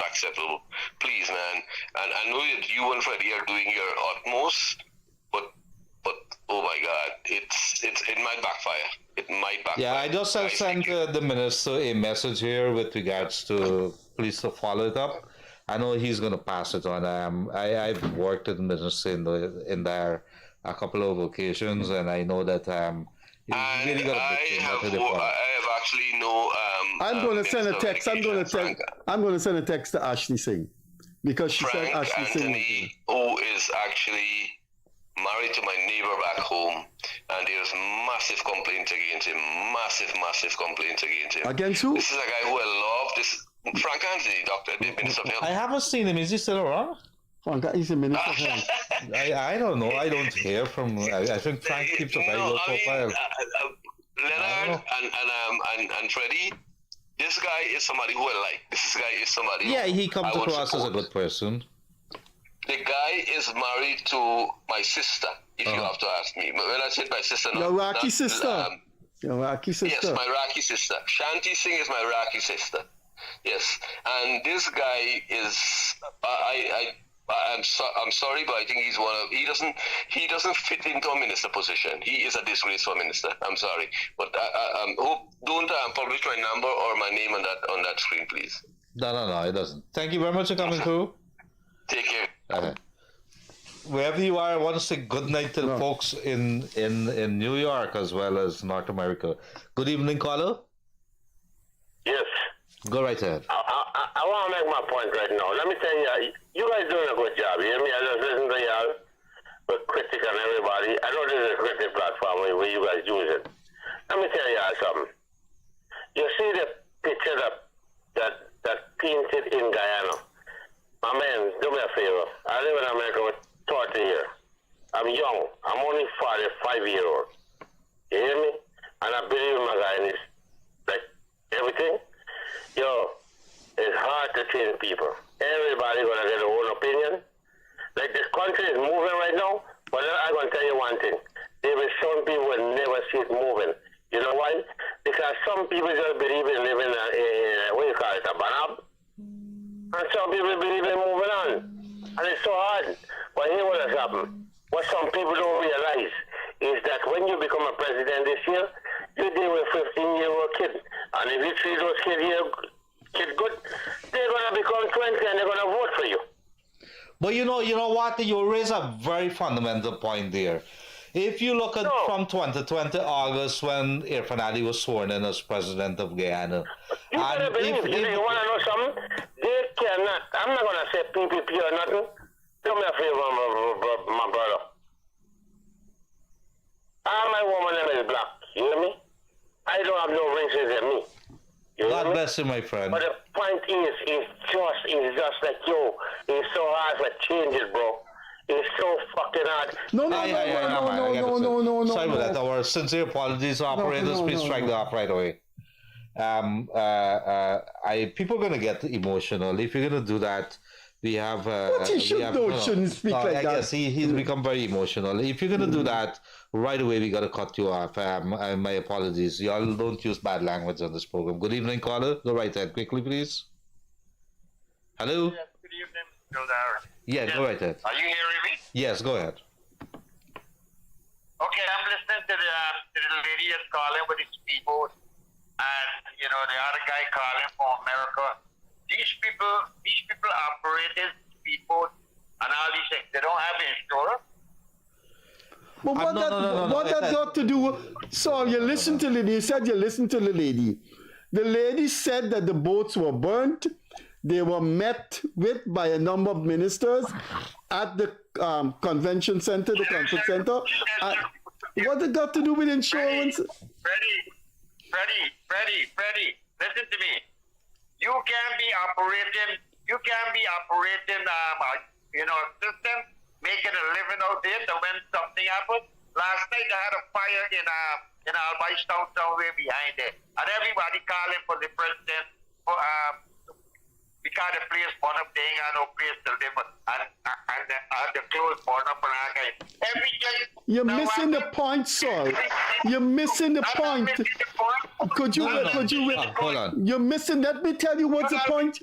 Speaker 10: acceptable. Please, man. And I know that you and Freddie are doing your utmost, but oh my God, it might backfire. It might backfire.
Speaker 9: Yeah, I just sent the minister a message here with regards to please to follow it up. I know he's going to pass it on. I've worked with the minister in there a couple of occasions, and I know that he's really got a big thing.
Speaker 10: I have actually no.
Speaker 2: I'm going to send a text. I'm going to send a text to Ashley Singh, because she said Ashley Singh.
Speaker 10: Who is actually married to my neighbor back home, and there's massive complaints against him. Massive complaints against him.
Speaker 2: Against who?
Speaker 10: This is a guy who I love. This Frank Anthony, Doctor, the Minister of Health.
Speaker 9: I haven't seen him. Is he still around?
Speaker 2: Frank, he's a Minister of Health.
Speaker 9: I don't know. I don't hear from. I think Frank keeps a very low profile.
Speaker 10: Leonard and Freddie, this guy is somebody who I like. This guy is somebody.
Speaker 9: Yeah, he comes across as a good person.
Speaker 10: The guy is married to my sister, if you have to ask me. But when I said my sister,
Speaker 2: Your Rocky sister. Your Iraqi sister?
Speaker 10: Yes, my Iraqi sister. Shanti Singh is my Iraqi sister. Yes, and this guy is I'm sorry, but I think he doesn't fit into a minister position. He is a disgraceful minister. I'm sorry, but don't publish my number or my name on that screen, please.
Speaker 9: No, it doesn't. Thank you very much for coming through.
Speaker 10: Take care.
Speaker 9: Wherever you are, I want to say good night to the folks in New York as well as North America. Good evening, caller.
Speaker 11: Yes.
Speaker 9: Go right ahead.
Speaker 11: I want to make my point right now. Let me tell you, you guys doing a good job. You hear me? I just listen to y'all with critic and everybody. I know this is a critic platform where you guys use it. Let me tell y'all something. You see the picture that painted in Guyana. My man, do me a favor. I live in America with 30 years. I'm young. I'm only 45-year-old. You hear me? And I believe in my Guyanese. Like everything. Yo, it's hard to change people. Everybody gonna get their own opinion. Like this country is moving right now, but I'm gonna tell you one thing. There will some people will never see it moving. You know why? Because some people just believe in living in what do you call it, a banab. And some people believe in moving on. And it's so hard. But here what has happened. What some people don't realize is that when you become a president this year, you deal with 15-year-old kids. And if you treat those kids good, they're going to become 20 and they're going to vote for you.
Speaker 9: But you know what? You raise a very fundamental point there. If you look at from 2020 August when Irfan Ali was sworn in as president of Guyana.
Speaker 11: You better believe, you want to know something? They cannot, I'm not going to say PPP or nothing. Do me a favor, my brother. My woman name is black, you hear me? I don't have no races in me.
Speaker 9: God bless you, my friend.
Speaker 11: But the point is just like, yo, it's so hard to change it, bro. It's so fucking hard.
Speaker 2: No.
Speaker 9: Sorry about that. Our sincere apologies, operators. Please strike the off right away. People are going to get emotional. If you're going to do that, we have...
Speaker 2: shouldn't speak like that.
Speaker 9: I guess he's become very emotional. If you're going to do that, right away we got to cut you off. My apologies. Y'all don't use bad language on this program. Good evening, caller. Go right ahead quickly, please. Hello?
Speaker 12: Yes, good evening, Gildarie.
Speaker 9: Yeah,
Speaker 12: yes.
Speaker 9: Go right ahead.
Speaker 12: Are you hearing me?
Speaker 9: Yes, go ahead.
Speaker 12: Okay, I'm listening to the lady that's calling with his speedboat, and the other guy calling from America. These people operated speedboat and all these things. They don't have insurance.
Speaker 2: But what that got to do? So you listen to the lady. You said you listened to the lady. The lady said that the boats were burnt. They were met with by a number of ministers at the convention center, the conference center. What it got to do with insurance?
Speaker 12: Freddie, listen to me. You can be operating system, making a living out there to when something happens. Last night I had a fire in Albai's town somewhere behind there, and everybody calling for the president for because the place born up, they ain't got no place to live, and the clothes born up and all kind. Everything.
Speaker 2: You're missing the point, Saul. You're missing the point. Could you
Speaker 9: hold on.
Speaker 2: You're missing. Let me tell you what's the point.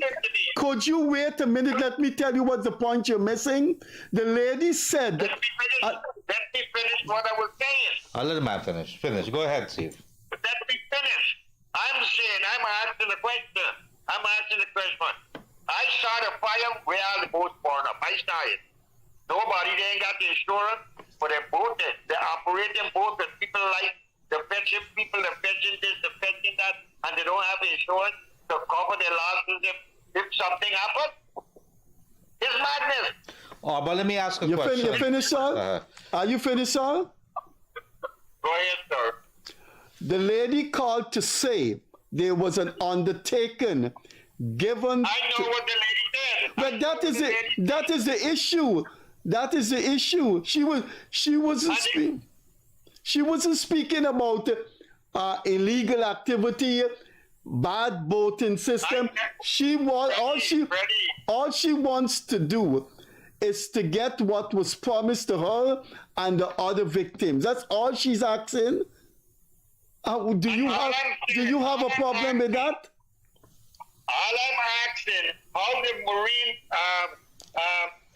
Speaker 2: Could you wait a minute? Let me tell you what's the point you're missing. The lady said.
Speaker 12: Let me finish what I was saying.
Speaker 9: I'll let the man finish. Go ahead, Steve.
Speaker 12: Let me finish. I'm asking the question. I saw the fire where all the boats burned up. I saw it. Nobody, they ain't got the insurance for their boat. They're operating boats with people like the fetching people, the fetching this, the fetching that, and they don't have insurance to cover their losses if something happens. It's madness.
Speaker 9: Oh, but let me ask a question.
Speaker 2: You finished, Saul? Are you finished, Saul?
Speaker 12: Go ahead, sir.
Speaker 2: The lady called to say there was an undertaking given.
Speaker 12: I know what the lady did.
Speaker 2: But that is the issue. That is the issue. She wasn't speaking about illegal activity, bad boating system. All she wants to do is to get what was promised to her and the other victims. That's all she's asking. Do you have a problem with that?
Speaker 12: All I'm asking, how the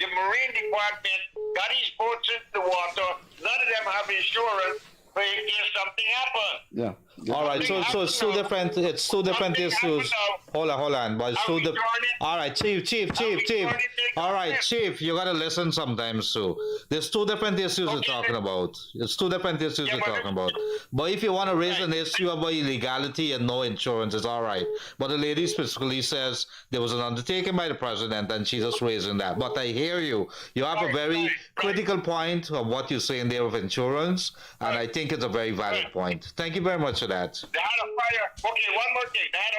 Speaker 12: Marine Department got these boats in the water, none of them have insurance, but if something happens.
Speaker 2: Yeah.
Speaker 9: All right, so it's two different issues. Hold on, but it's two different. All right, chief. All right, chief, you gotta listen sometimes too. There's two different issues we're talking about. It's two different issues we're talking about. But if you want to raise an issue about illegality and no insurance, it's all right. But the lady specifically says there was an undertaking by the president, and she's just raising that. But I hear you. You have a very critical point of what you're saying there with insurance, and I think it's a very valid point. Thank you very much for that.
Speaker 12: They had a fire. Okay, one more thing. They had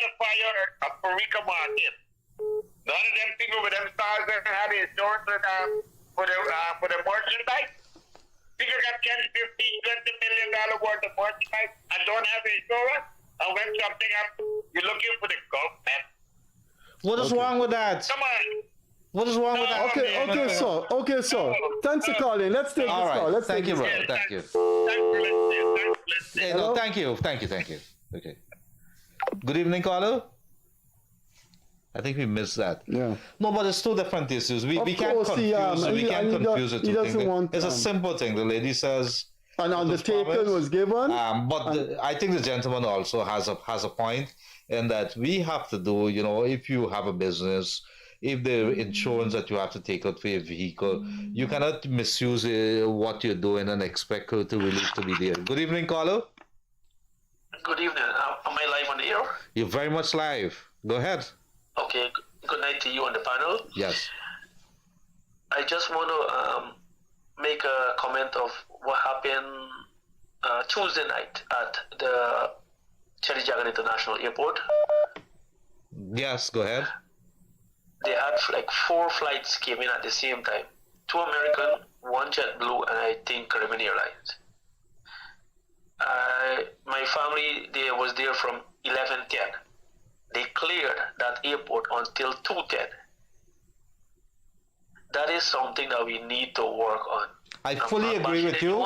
Speaker 12: a fire at Parica Market. None of them people with them stars that had insurance for the merchandise. People got 10, 15, $20 million worth of merchandise and don't have insurance. And when something happens, you're looking for the government.
Speaker 9: What is wrong with that?
Speaker 12: Come on.
Speaker 9: What is wrong with that?
Speaker 2: Okay, so thanks for calling. Let's take this call. Let's
Speaker 9: thank you,
Speaker 2: this
Speaker 9: brother.
Speaker 2: call.
Speaker 9: Thank you.
Speaker 2: Hello?
Speaker 9: No, thank you. Okay. Good evening, caller. I think we missed that.
Speaker 2: Yeah.
Speaker 9: No, but it's two different issues. We can't confuse it. We can't confuse it. It's a simple thing. The lady says
Speaker 2: an undertaking was given.
Speaker 9: But I think the gentleman also has a point in that we have to do. If you have a business, if the insurance that you have to take out for your vehicle, you cannot misuse what you're doing and expect her to really to be there. Good evening, caller.
Speaker 17: Good evening. Am I live on the air?
Speaker 9: You're very much live. Go ahead.
Speaker 17: Okay. Good night to you on the panel.
Speaker 9: Yes.
Speaker 17: I just want to make a comment of what happened Tuesday night at the Cherry Jagan International Airport.
Speaker 9: Yes, go ahead.
Speaker 17: They had like 4 flights came in at the same time. 2 American, 1 JetBlue, and I think Caribbean Airlines. My family was there from 11:10. They cleared that airport until 2:10. That is something that we need to work on.
Speaker 9: I fully agree with you.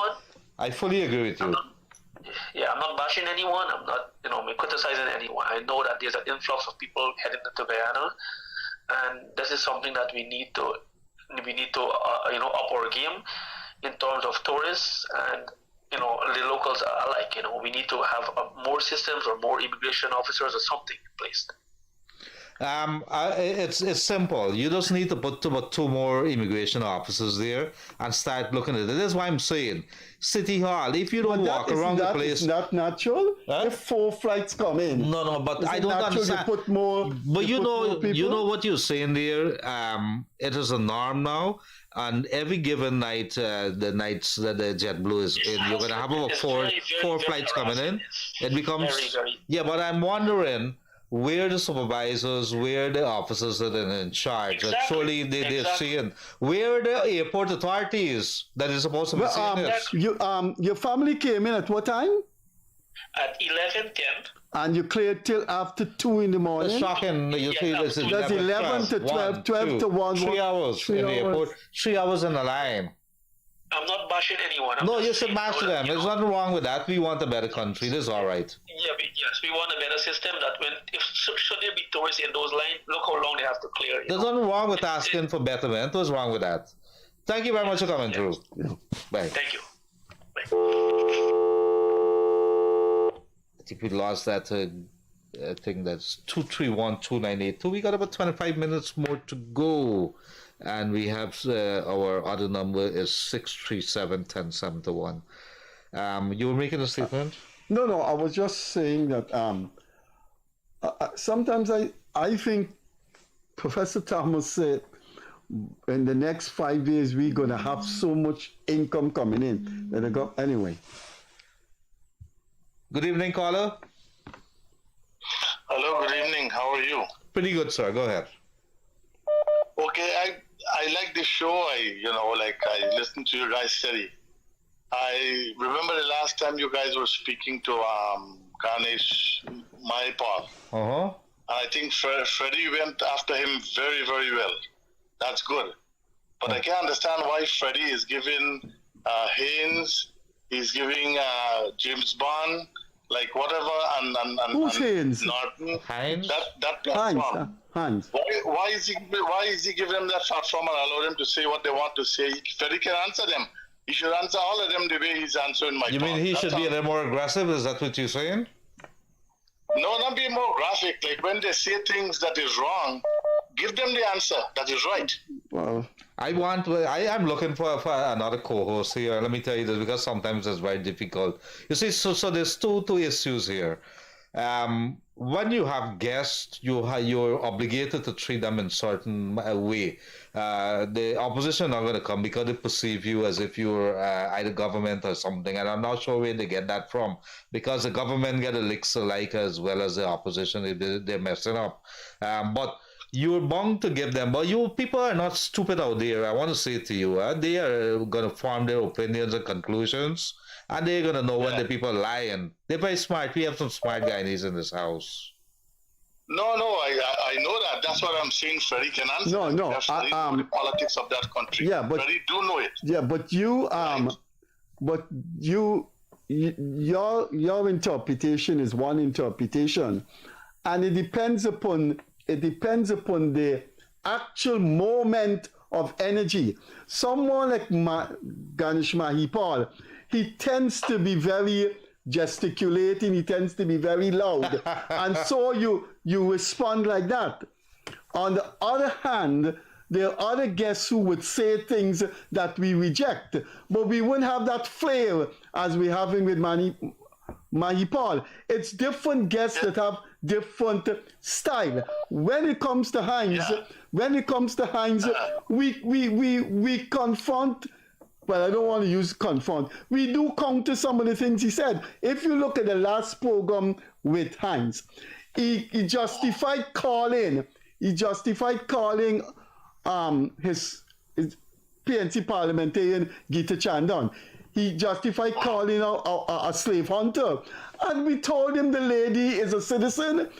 Speaker 9: I fully agree with you.
Speaker 17: I'm not bashing anyone. I'm not, criticizing anyone. I know that there's an influx of people heading into Guyana, and this is something that we need to up our game in terms of tourists and the locals alike. We need to have more systems or more immigration officers or something in place.
Speaker 9: It's simple. You just need to put about 2 more immigration officers there and start looking at it. That's why I'm saying City Hall. If you don't walk around the place,
Speaker 2: is that natural? If 4 flights come in,
Speaker 9: no, but I don't
Speaker 2: natural
Speaker 9: understand.
Speaker 2: You put more.
Speaker 9: But you know what you're saying there. It is a norm now. And every given night, the nights that the JetBlue is in, you're going to have about four flights coming in. It becomes but I'm wondering where the supervisors, where the officers that are in charge. Surely they're seeing where the airport authorities that is supposed to be seeing this.
Speaker 2: Your family came in at what time?
Speaker 17: At 11:10.
Speaker 2: And you cleared till after 2 in the morning?
Speaker 9: It's shocking. You see, this is
Speaker 2: that's 11 to 12, 12 to 1.
Speaker 9: 3 hours in the airport, 3 hours in the line.
Speaker 17: I'm not bashing anyone.
Speaker 9: No, you should bash them. There's nothing wrong with that. We want a better country. This is all right.
Speaker 17: Yes, we want a better system that should there be tourists in those lines, look how long they have to clear.
Speaker 9: There's nothing wrong with asking for betterment. What's wrong with that? Thank you very much for coming through. Bye.
Speaker 17: Thank you.
Speaker 9: I think we lost that thing. That's 231-2982. We got about 25 minutes more to go. And we have our other number is 637-1071. You were making a statement?
Speaker 2: No, I was just saying that sometimes I think Professor Thomas said in the next 5 years we're going to have so much income coming in that I go anyway.
Speaker 9: Good evening, caller.
Speaker 18: Hello, good evening. How are you?
Speaker 9: Pretty good, sir. Go ahead.
Speaker 18: Okay, I like this show. I listen to you guys steady. I remember the last time you guys were speaking to Ganesh Maipal.
Speaker 9: Uh-huh.
Speaker 18: I think Freddie went after him very, very well. That's good. But I can't understand why Freddie is giving Haynes He's giving James Bond, like whatever, and
Speaker 2: Who's Haynes?
Speaker 18: Norton.
Speaker 9: Heinz?
Speaker 18: That platform.
Speaker 2: Hans.
Speaker 18: Why is he giving them that platform and allow them to say what they want to say? Freddie can answer them. He should answer all of them the way he's answering my
Speaker 9: You mean he should be a little more aggressive? Is that what you're saying?
Speaker 18: No, not be more graphic. Like when they say things that is wrong, give them the answer that is right.
Speaker 2: Well,
Speaker 9: I'm looking for another co-host here. Let me tell you this, because sometimes it's very difficult. You see, so there's two issues here. When you have guests, you're obligated to treat them in certain way. The opposition are going to come because they perceive you as if you're either government or something, and I'm not sure where they get that from, because the government get a licks alike as well as the opposition if they're messing up. But you're bound to give them, but you people are not stupid out there. I want to say to you, they are going to form their opinions and conclusions, and they're going to know when the people are lying. They're very smart. We have some smart Guyanese in this house.
Speaker 18: No, I know that. That's what I'm saying. Freddie can answer.
Speaker 2: No.
Speaker 18: Freddie know the politics of that country.
Speaker 2: Yeah, but
Speaker 18: Freddie do know it.
Speaker 2: Yeah, but your interpretation is one interpretation, and it depends upon the actual moment of energy. Someone like Ganesh Mahipal, he tends to be very gesticulating, he tends to be very loud, and so you respond like that. On the other hand, there are other guests who would say things that we reject, but we wouldn't have that flair as we're having with Mahipal. It's different guests that have different style. When it comes to Heinz, we confront. Well, I don't want to use confront. We do counter some of the things he said. If you look at the last program with Heinz, he justified calling. His PNC parliamentarian Gita Chandan. He justified calling a slave hunter. And we told him the lady is a citizen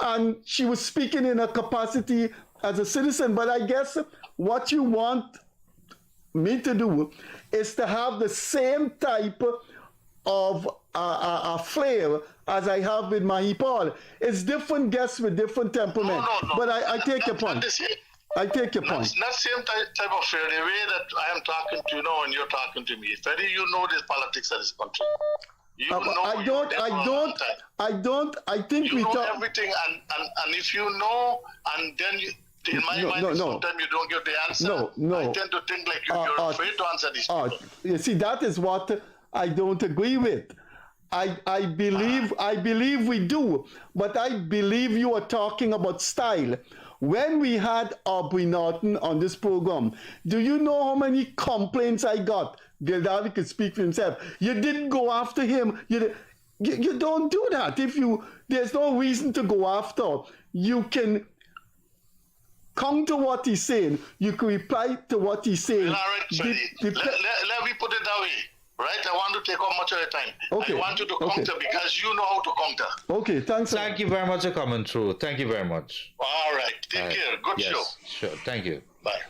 Speaker 2: and she was speaking in her capacity as a citizen. But I guess what you want me to do is to have the same type of a flair as I have with Mahipal. It's different guests with different temperament.
Speaker 18: No.
Speaker 2: But I take your point. I take your point.
Speaker 18: Not same type of flair. The way that I am talking to you now and you're talking to me. Freddie, you know the politics of this country.
Speaker 2: I think we talk
Speaker 18: everything, and if you know, and then you, in my mind, sometimes you don't give the answer.
Speaker 2: No.
Speaker 18: I tend to think like you're afraid to answer these people.
Speaker 2: You see, that is what I don't agree with. I believe we do, but I believe you are talking about style. When we had Aubrey Norton on this program, do you know how many complaints I got? Gildarie could speak for himself. You didn't go after him. You don't do that. There's no reason to go after. You can counter what he's saying. You can reply to what he's saying.
Speaker 18: Well, all right, Freddie. Let me put it that way. Right? I want to take up much of your time.
Speaker 2: Okay.
Speaker 18: I want you to counter because you know how to counter.
Speaker 2: Okay, thanks.
Speaker 9: Thank you very much for coming through. Thank you very much.
Speaker 18: All right. Take care. Good show.
Speaker 9: Sure. Thank you.
Speaker 18: Bye.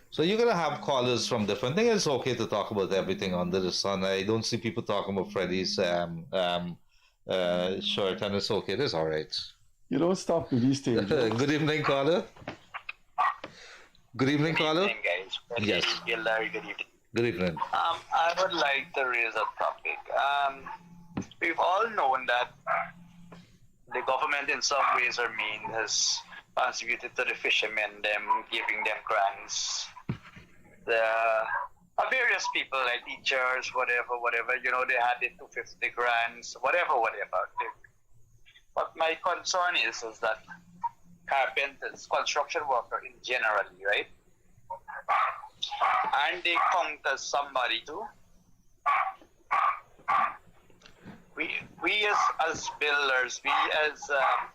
Speaker 9: So you're going to have callers from different things. It's okay to talk about everything under the sun. I don't see people talking about Freddie's shirt, and it's okay. It's all right.
Speaker 2: You don't stop with these things.
Speaker 9: Good evening, caller. Good evening, caller.
Speaker 19: Good evening, guys.
Speaker 9: Yes.
Speaker 19: Gildarie, good evening.
Speaker 9: Good evening.
Speaker 19: I would like to raise a topic. We've all known that the government in some ways or means has contributed to the fishermen, them giving them grants. The various people like teachers, whatever, they had the 250 grants, whatever. But my concern is that carpenters, construction worker in generally, right? And they count as somebody too. We as builders, we as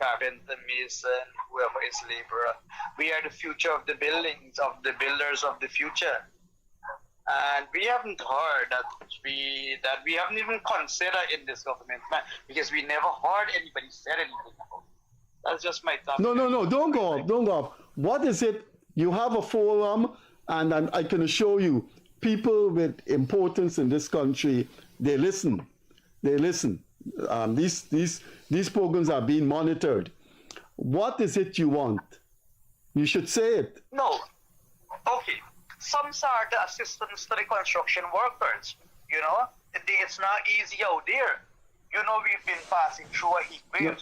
Speaker 19: carpenter, mason, whoever is laborer, we are the future of the buildings, of the builders of the future. And we haven't heard that we haven't even considered in this government, man, because we never heard anybody said anything about it. That's just my thought.
Speaker 2: No, don't go off. What is it? You have a forum, and I can assure you, people with importance in this country they listen. They listen. These programs are being monitored. What is it you want? You should say it.
Speaker 12: No. Okay. Some sort of assistance to the construction workers. You know, it's not easy out there. You know, we've been passing through a heat wave.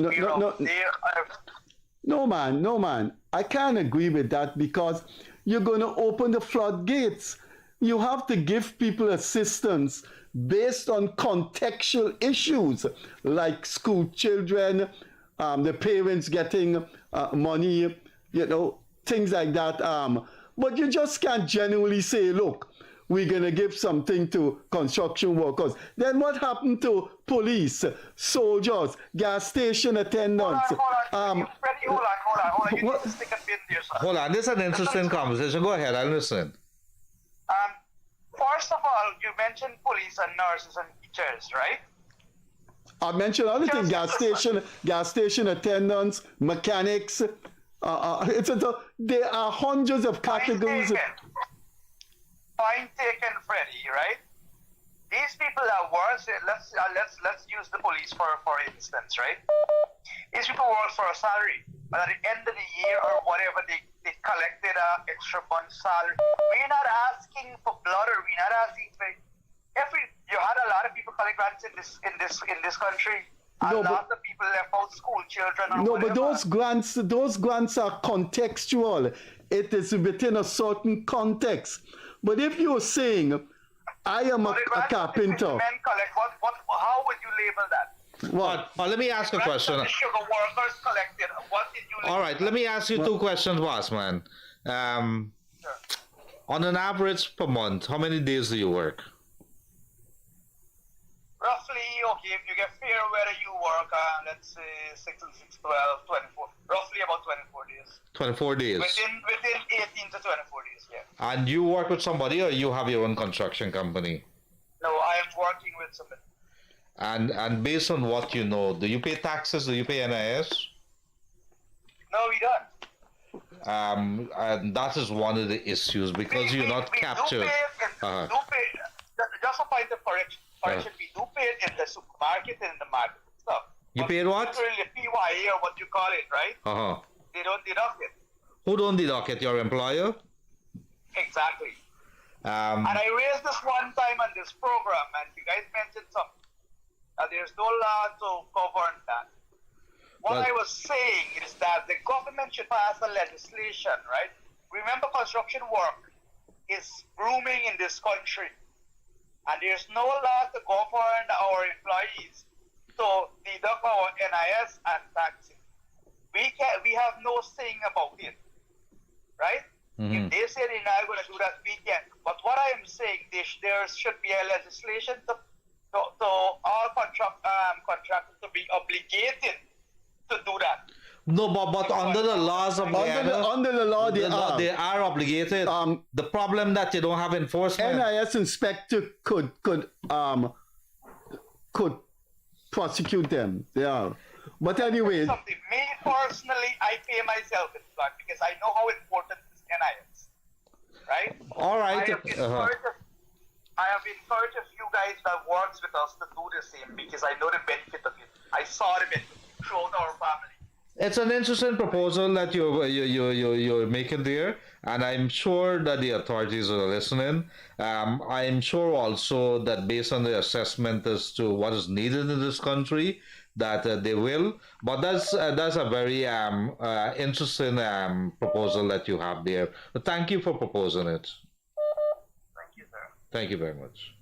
Speaker 2: No, man. I can't agree with that because you're going to open the floodgates. You have to give people assistance based on contextual issues like school children, the parents getting money, you know, things like that. But you just can't genuinely say, look, we're going to give something to construction workers. Then what happened to police, soldiers, gas station attendants?
Speaker 12: Freddie, hold on. You need to stick a pin there, sir.
Speaker 9: Hold on, this is an interesting conversation. Go ahead, I'll listen.
Speaker 12: First of all, you mentioned police and nurses and teachers, right?
Speaker 2: I mentioned other things, gas station attendants, mechanics. There are hundreds of categories.
Speaker 12: Point taken, Freddie, right? These people are worse. Let's use the police for instance, right? These people work for a salary, but at the end of the year or whatever, they collected an extra month salary. We're not asking for blood, or we're not asking for you had a lot of people collect grants in this country. A lot of people left out school children. Or whatever.
Speaker 2: But those grants are contextual. It is within a certain context. But if you're saying, I am a carpenter.
Speaker 12: How would you label that?
Speaker 9: What? Let me ask a question.
Speaker 12: The sugar workers collected. What did you label?
Speaker 9: All right, let me ask you two questions, boss man.
Speaker 12: Sure.
Speaker 9: On an average per month, how many days do you work?
Speaker 12: Roughly, okay, if you get fair whether you work, let's say 6 and 6, 12, 24, roughly about 24 days.
Speaker 9: 24 days.
Speaker 12: Within 18 to 24 days, yeah.
Speaker 9: And you work with somebody or you have your own construction company?
Speaker 12: No, I am working with somebody.
Speaker 9: And based on what you know, do you pay taxes? Do you pay NIS?
Speaker 12: No, we don't.
Speaker 9: And that is one of the issues because you're not captured.
Speaker 12: Just a point of correction. We do pay it in the supermarket and in the market stuff.
Speaker 9: You paid what?
Speaker 12: Literally PYE or what you call it, right? They don't deduct it.
Speaker 9: Who don't deduct it? Your employer?
Speaker 12: Exactly. And I raised this one time on this program, and you guys mentioned something. There's no law to govern that. What I was saying is that the government should pass a legislation, right? Remember, construction work is booming in this country. And there's no law to govern our employees to deduct our NIS and taxes. We have no saying about it, right?
Speaker 9: Mm-hmm.
Speaker 12: If they say they're not going to do that, we can. But what I am saying, there should be a legislation to all contractors to be obligated to do that.
Speaker 9: No, but under the laws of
Speaker 2: under the law,
Speaker 9: they are obligated. The problem that you don't have enforcement.
Speaker 2: NIS inspector could prosecute them. They are. But anyway.
Speaker 12: Me personally, I pay myself in blood because I know how important this NIS. Right?
Speaker 9: All right.
Speaker 12: I have encouraged a few guys that works with us to do the same because I know the benefit of it. I saw the benefit throughout our family.
Speaker 9: It's an interesting proposal that you're making there, and I'm sure that the authorities are listening. I'm sure also that based on the assessment as to what is needed in this country, that they will. But that's a very interesting proposal that you have there. But thank you for proposing it.
Speaker 12: Thank you, sir.
Speaker 9: Thank you very much.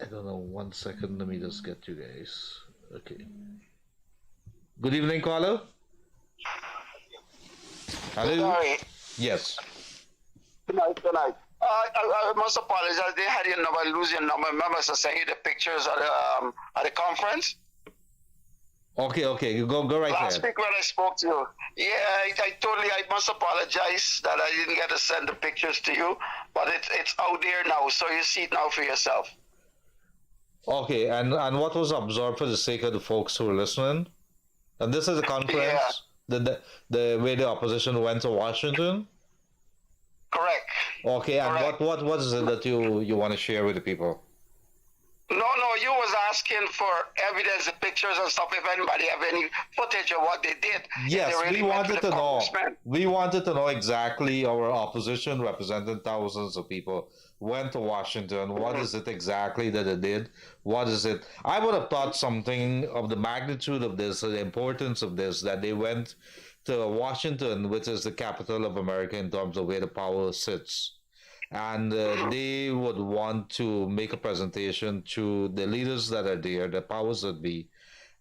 Speaker 9: I don't know, 1 second, let me just get you guys. Okay. Good evening, caller. Hello?
Speaker 20: Sorry.
Speaker 9: Yes.
Speaker 20: Good night. I must apologize. They had your number, lose your number. Remember, I sent you the pictures at the conference.
Speaker 9: Okay, you go right
Speaker 20: Last
Speaker 9: ahead.
Speaker 20: week when I spoke to you. Yeah, I must apologize that I didn't get to send the pictures to you, but it's out there now, so you see it now for yourself.
Speaker 9: Okay, and what was observed for the sake of the folks who are listening? And this is a conference, the way the opposition went to Washington?
Speaker 20: Correct.
Speaker 9: Okay, and what is it that you want to share with the people?
Speaker 20: No, you was asking for evidence, the pictures and stuff, if anybody have any footage of what they did.
Speaker 9: Yes,
Speaker 20: They really
Speaker 9: we
Speaker 20: met with
Speaker 9: wanted
Speaker 20: the
Speaker 9: to know.
Speaker 20: congressman.
Speaker 9: We wanted to know exactly our opposition, representing thousands of people, went to Washington. What is it exactly that they did? What is it? I would have thought something of the magnitude of this, the importance of this, that they went to Washington, which is the capital of America in terms of where the power sits. And they would want to make a presentation to the leaders that are there, the powers that be.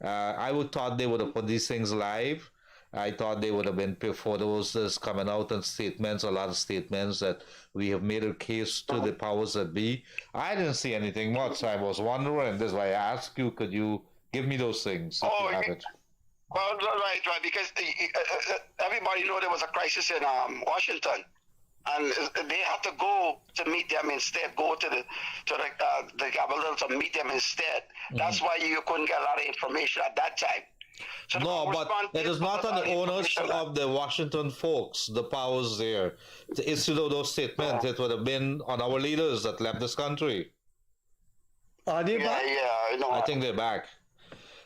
Speaker 9: I would thought they would have put these things live. I thought they would have been photos that's coming out and statements, a lot of statements that we have made a case to the powers that be. I didn't see anything much. I was wondering. That's why I asked you, could you give me those things if you have it?
Speaker 20: Well, right, because everybody know there was a crisis in Washington. And they had to go to meet them instead. Go to the Capitol to meet them instead. That's why you couldn't get a lot of information at that time. So
Speaker 9: no, but it is not on the onus of the Washington folks, the powers there, to issue those statements. It would have been on our leaders that left this country.
Speaker 2: Are they back?
Speaker 20: Yeah, I know.
Speaker 9: I think they're back.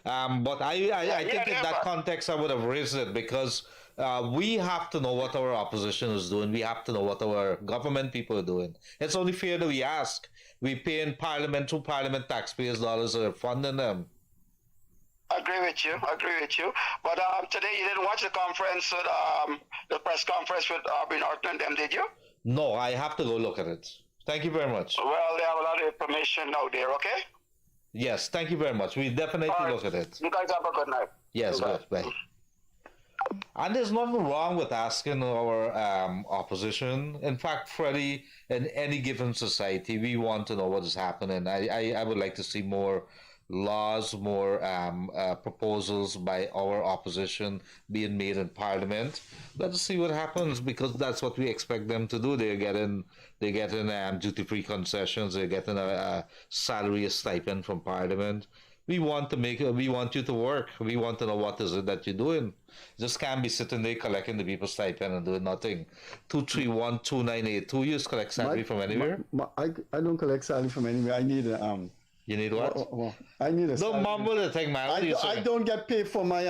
Speaker 9: But I think in that context, I would have raised it because we have to know what our opposition is doing. We have to know what our government people are doing. It's only fair that we ask. We pay in Parliament, through Parliament taxpayers' dollars are funding them.
Speaker 20: I agree with you. But today you didn't watch the conference, the press conference with Aubrey Norton and them, did you?
Speaker 9: No, I have to go look at it. Thank you very much.
Speaker 20: Well, they have a lot of information out there, okay?
Speaker 9: Yes, thank you very much. We definitely look at it.
Speaker 20: You guys have a good night.
Speaker 9: Yes, good. Bye. And there's nothing wrong with asking our opposition. In fact, Freddie, in any given society, we want to know what is happening. I would like to see more laws, more proposals by our opposition being made in Parliament. Let's see what happens, because that's what we expect them to do. They're getting duty-free concessions. They're getting a salary, a stipend from Parliament. We want you to work. We want to know what is it that you're doing. Just can't be sitting there collecting the people's stipend and doing nothing. 231-298. 2 years collect salary from anywhere?
Speaker 2: I don't collect salary from anywhere. I need a
Speaker 9: You need what?
Speaker 2: I need a.
Speaker 9: Don't mumble the thing, man.
Speaker 2: I don't get paid for my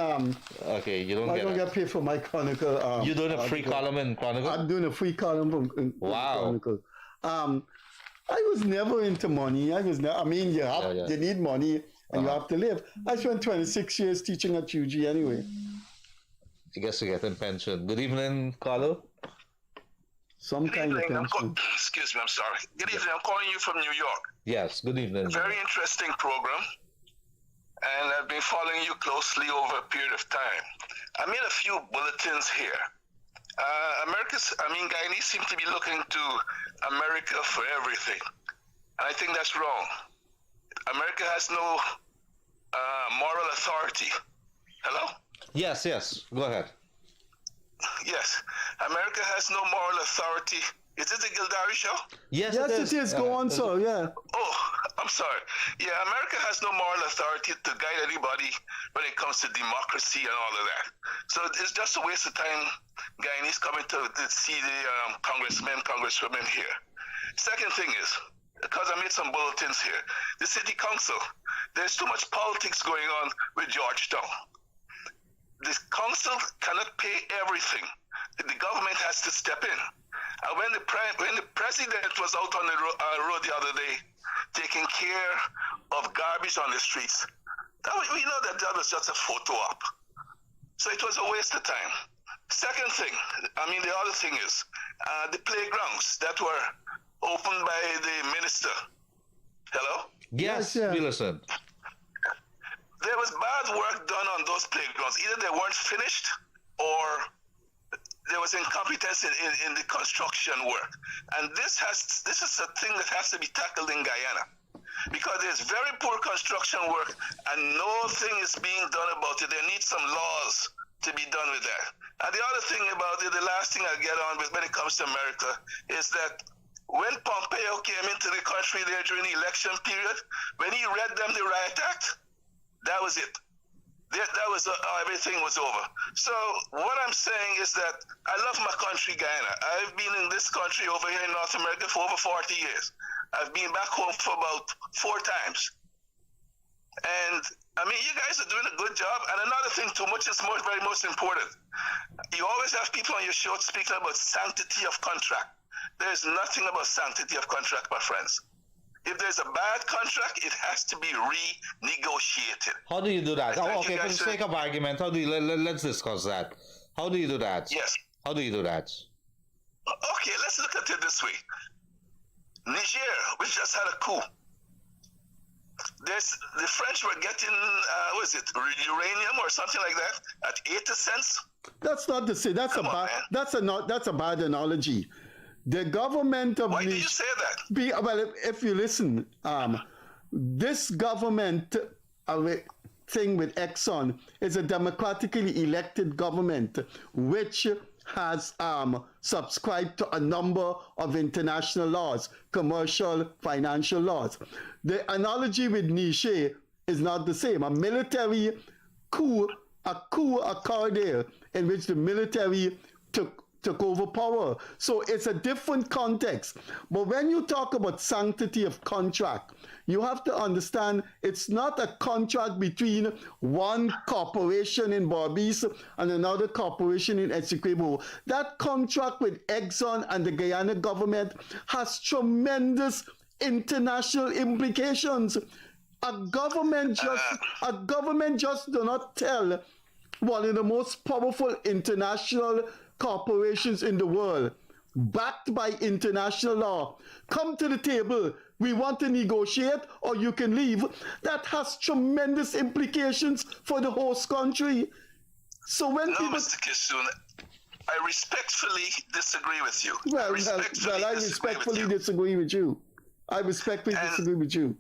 Speaker 9: Okay, you don't.
Speaker 2: I don't get paid for my Chronicle.
Speaker 9: You're doing a free column in Chronicle.
Speaker 2: I'm doing a free column from Chronicle. I was never into money. I mean, you need money and you have to live. I spent 26 years teaching at UG anyway.
Speaker 9: I guess you're getting pension. Good evening, Carlo.
Speaker 2: Some kind of pension.
Speaker 21: Excuse me, I'm sorry. Good evening. I'm calling you from New York.
Speaker 9: Yes, good evening.
Speaker 21: Very interesting program, and I've been following you closely over a period of time. I made a few bulletins here. Guyanese seem to be looking to America for everything, and I think that's wrong. America has no moral authority. Hello?
Speaker 9: Yes, go ahead.
Speaker 21: Yes, America has no moral authority. Is it the Gildarie show?
Speaker 2: Yes, it is. Go on, sir. Yeah.
Speaker 21: Oh, I'm sorry. Yeah, America has no moral authority to guide anybody when it comes to democracy and all of that. So it's just a waste of time, Guyanese coming to see the congressmen, congresswomen here. Second thing is, because I made some bulletins here, the city council, there's too much politics going on with Georgetown. The council cannot pay everything. The government has to step in. And when the president was out on the road the other day, taking care of garbage on the streets, we know that was just a photo op. So it was a waste of time. Second thing, the other thing is the playgrounds that were opened by the minister. Hello?
Speaker 9: Yes, we listen.
Speaker 21: There was bad work done on those playgrounds. Either they weren't finished or there was incompetence in the construction work. And this is a thing that has to be tackled in Guyana, because there's very poor construction work and nothing is being done about it. There needs some laws to be done with that. And the other thing about it, the last thing I get on with when it comes to America, is that when Pompeo came into the country there during the election period, when he read them the Riot Act, that was it.
Speaker 10: that was everything was over. So what I'm saying is that I love my country, Guyana. I've been in this country over here in North America for over 40 years. I've been back home for about 4 times. And I mean, you guys are doing a good job. And another thing too, which is very most important, you always have people on your show speaking about sanctity of contract. There's nothing about sanctity of contract, my friends. If there's a bad contract, it has to be renegotiated.
Speaker 9: How do you do that? Okay, for the sake of argument, how do you let's discuss that. How do you do that?
Speaker 10: Yes.
Speaker 9: How do you do that?
Speaker 10: Okay, let's look at it this way. Niger, which just had a coup. The French were getting uranium or something like that at 80 cents.
Speaker 2: That's not the same. That's a bad analogy. The government of
Speaker 10: Why do you say that?
Speaker 2: Well, if you listen, this government thing with Exxon is a democratically elected government which has subscribed to a number of international laws, commercial, financial laws. The analogy with Niger is not the same. A military coup occurred there in which the military took over power. So it's a different context. But when you talk about sanctity of contract, you have to understand it's not a contract between one corporation in Barbados and another corporation in Essequibo. That contract with Exxon and the Guyana government has tremendous international implications. A government just do not tell one of the most powerful international corporations in the world, backed by international law, come to the table, we want to negotiate or you can leave. That has tremendous implications for the host country. So when
Speaker 10: Mr. Kissoon, I respectfully disagree with you.
Speaker 2: I respectfully disagree with you. I respectfully disagree with you.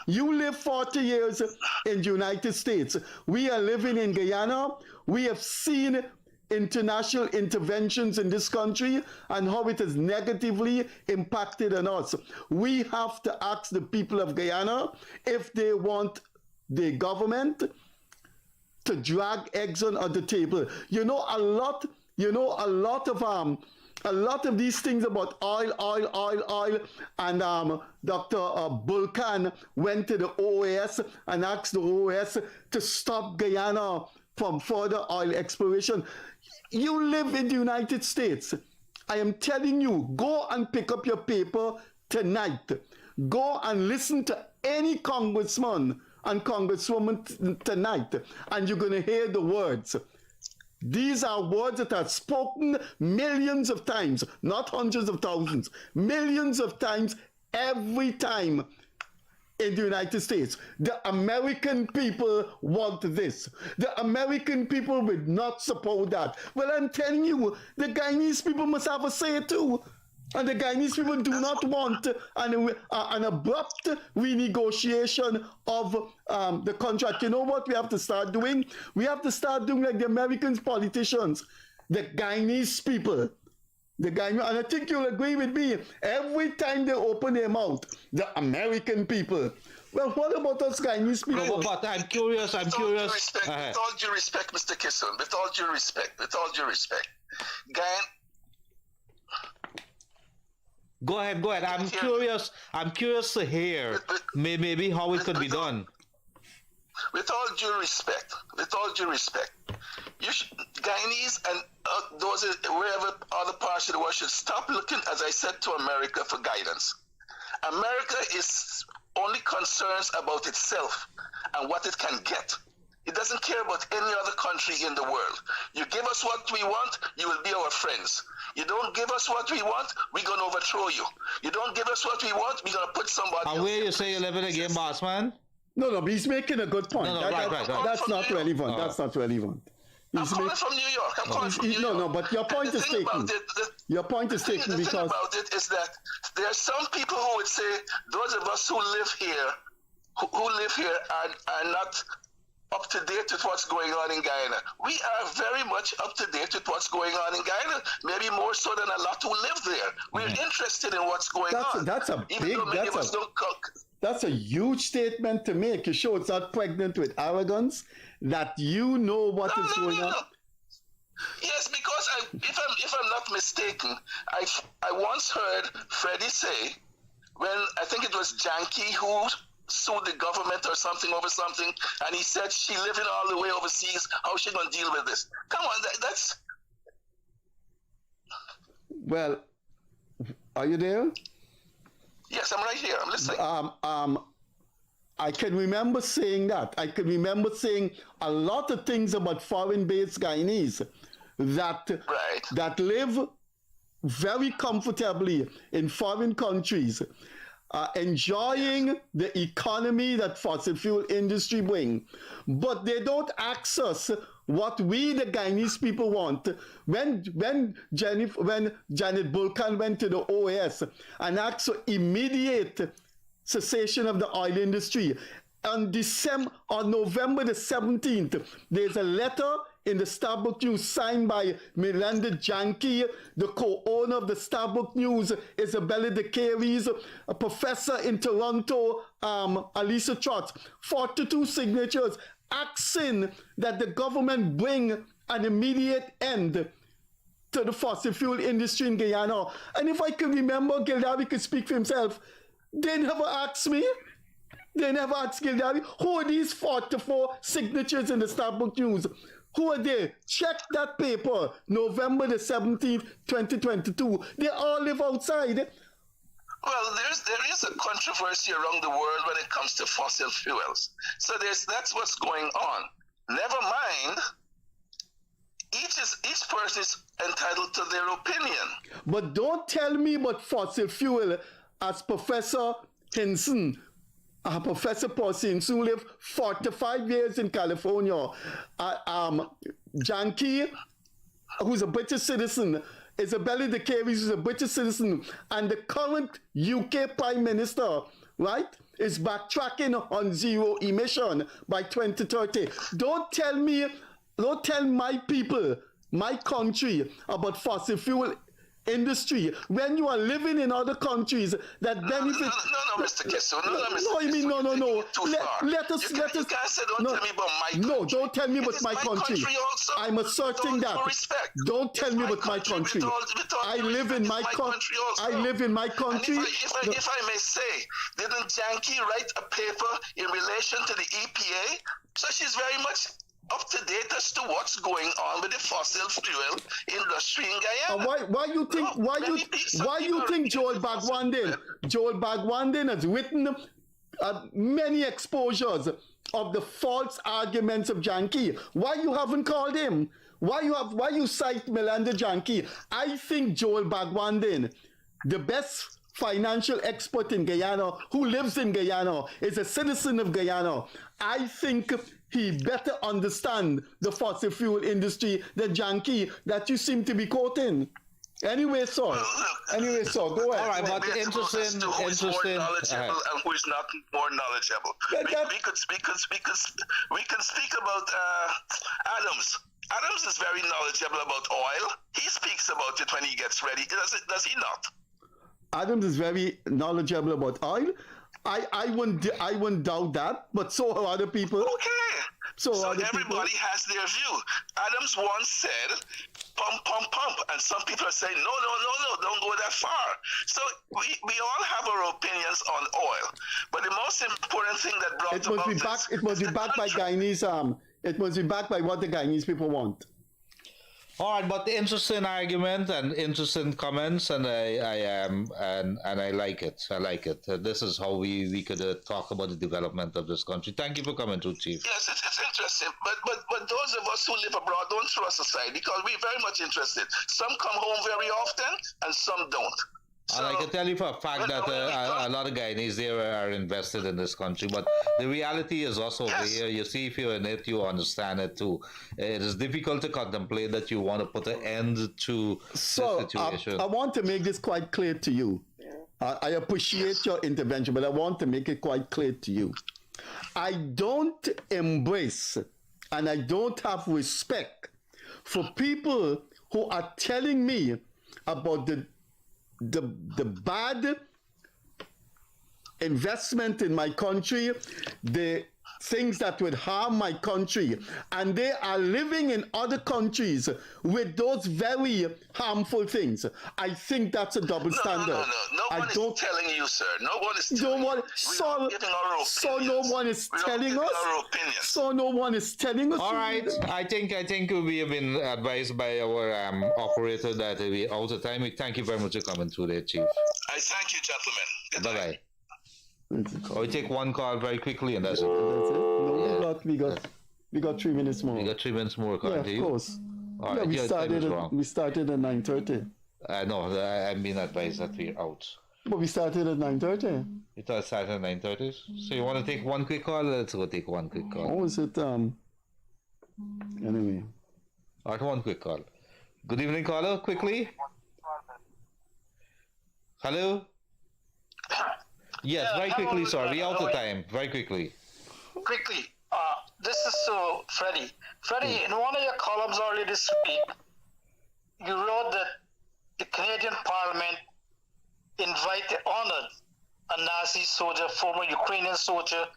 Speaker 2: You live 40 years in the United States. We are living in Guyana. We have seen international interventions in this country and how it has negatively impacted on us. We have to ask the people of Guyana if they want the government to drag Exxon on the table. A lot of these things about oil, and Dr. Bulkan went to the OAS and asked the OAS to stop Guyana from further oil exploration. You live in the United States. I am telling you, go and pick up your paper tonight. Go and listen to any congressman and congresswoman tonight, and you're going to hear the words. These are words that are spoken millions of times, not hundreds of thousands, millions of times every time in the United States. The American people want this. The American people would not support that. Well, I'm telling you, the Guyanese people must have a say too. And the Guyanese people do not want an abrupt renegotiation of the contract. You know what we have to start doing? We have to start doing like the American politicians, the Guyanese people. And I think you'll agree with me, every time they open their mouth, the American people. Well, what about us Guyanese people?
Speaker 9: No, but I'm curious.
Speaker 10: With all due respect, Mr. Kissoon, with all due respect, Guyana.
Speaker 9: Go ahead. I'm curious to hear maybe how it could be done.
Speaker 10: With all due respect, Guyanese and those wherever other parts of the world should stop looking, as I said, to America for guidance. America is only concerns about itself and what it can get. It doesn't care about any other country in the world. You give us what we want, you will be our friends. You don't give us what we want, we're going to overthrow you. You don't give us what we want, we're going to put somebody else.
Speaker 9: And where you say you live in a game, boss man?
Speaker 2: No, but he's making a good point.
Speaker 9: Right.
Speaker 2: That's not relevant. That's not relevant.
Speaker 10: I'm calling from New York.
Speaker 2: No, but your point is taken. Your point is taken because...
Speaker 10: The thing about it is that there are some people who would say, those of us who live here, are not up to date with what's going on in Guyana. We are very much up to date with what's going on in Guyana, maybe more so than a lot who live there. We're interested in what's going on.
Speaker 2: That's a huge statement to make. You show it's not pregnant with arrogance. that you know what is going on?
Speaker 10: Yes, because if I'm not mistaken, I once heard Freddie say, when I think it was Janky who sued the government or something over something, and he said she living all the way overseas, how she gonna deal with this? Come on, that's...
Speaker 2: Well, are you there?
Speaker 10: Yes, I'm right here. I'm listening.
Speaker 2: I can remember saying that. I can remember saying a lot of things about foreign-based Guyanese that live very comfortably in foreign countries, enjoying the economy that fossil fuel industry bring, but they don't access what we, the Guyanese people, want. When Janet Bulkan went to the OAS and asked for immediate cessation of the oil industry, on November the 17th, there's a letter in the Starbuck News signed by Melinda Janky, the co-owner of the Starbuck News, Isabella de Caries, a professor in Toronto, Alisa Trotz, 42 signatures asking that the government bring an immediate end to the fossil fuel industry in Guyana. And if I can remember, Gildarie could speak for himself, they never asked me. They never asked Gildarie, who are these 44 signatures in the Starbuck News? Who are they? Check that paper, November the 17th, 2022. They all live outside.
Speaker 10: Well, there is a controversy around the world when it comes to fossil fuels. So that's what's going on. Never mind, each person is entitled to their opinion.
Speaker 2: But don't tell me about fossil fuel as Professor Hinson. Professor Paul Hinson, who lived 45 years in California. Janky, who's a British citizen. Isabella de Caries, who's a British citizen. And the current UK Prime Minister, right, is backtracking on zero emission by 2030. Don't tell my people, my country, about fossil fuel industry when you are living in other countries that benefit.
Speaker 10: No, Mr. Kissoon. No,
Speaker 2: let us.
Speaker 10: You can't say, don't tell me about my country.
Speaker 2: No, don't tell me about my country.
Speaker 10: Also,
Speaker 2: I'm asserting that. Don't tell me about my country. I live in my country. I live in my country.
Speaker 10: If I may say, didn't Janky write a paper in relation to the EPA? So she's very much up to date as to what's going on with the fossil fuel industry in Guyana.
Speaker 2: Why you think Joel Bagwandin has written many exposures of the false arguments of Janky? Why you haven't called him? Why you cite Melinda Janky? I think Joel Bagwandin, the best financial expert in Guyana, who lives in Guyana, is a citizen of Guyana. I think he better understand the fossil fuel industry than Janky that you seem to be quoting. Anyway, so go ahead.
Speaker 9: All right, but interesting.
Speaker 10: Who is more knowledgeable and who is not more knowledgeable? We could speak about Adams. Adams is very knowledgeable about oil. He speaks about it when he gets ready. Does he not?
Speaker 2: Adams is very knowledgeable about oil. I wouldn't doubt that, but so are other people.
Speaker 10: Okay. So everybody has their view. Adams once said, pump, pump, pump. And some people are saying, no, don't go that far. So we all have our opinions on oil. But the most important thing that brought
Speaker 2: it must be backed by Guyanese, it must be backed by what the Guyanese people want.
Speaker 9: All right, but interesting argument and interesting comments, and I like it. I like it. This is how we could talk about the development of this country. Thank you for coming through, Chief.
Speaker 10: Yes, it's interesting. But those of us who live abroad, don't throw us aside because we're very much interested. Some come home very often, and some don't.
Speaker 9: And I can tell you for a fact that a lot of Guyanese there are invested in this country, but the reality is also over here. You see, if you're in it, you understand it too. It is difficult to contemplate that you want to put an end to the situation.
Speaker 2: I want to make this quite clear to you. I appreciate your intervention, but I want to make it quite clear to you. I don't embrace and I don't have respect for people who are telling me about the bad investment in my country, the things that would harm my country, and they are living in other countries with those very harmful things. I think that's a double standard.
Speaker 10: No one is telling you, sir. No one is telling you.
Speaker 2: So no one is telling us. So no one is telling us.
Speaker 9: All right, I think we have been advised by our operator that we're out of time. We thank you very much for coming through there, Chief.
Speaker 10: I thank you, gentlemen.
Speaker 9: Bye bye. We take one call very quickly, and that's it.
Speaker 2: That's it. No, we got 3 minutes more.
Speaker 9: We got 3 minutes more.
Speaker 2: Yeah, of course.
Speaker 9: All right.
Speaker 2: We started at 9:30.
Speaker 9: No, I've been advised that we're out.
Speaker 2: But we started at 9:30.
Speaker 9: You thought it started at 9:30? So you want to take one quick call? Let's go take one quick call.
Speaker 2: Or was it anyway?
Speaker 9: All right, one quick call. Good evening, caller. Quickly. Hello. Yes, very quickly, sir. We out of time. Very quickly.
Speaker 1: Quickly. This is Freddie. Freddie, in one of your columns earlier this week, you wrote that the Canadian Parliament honored a Nazi soldier, former Ukrainian soldier,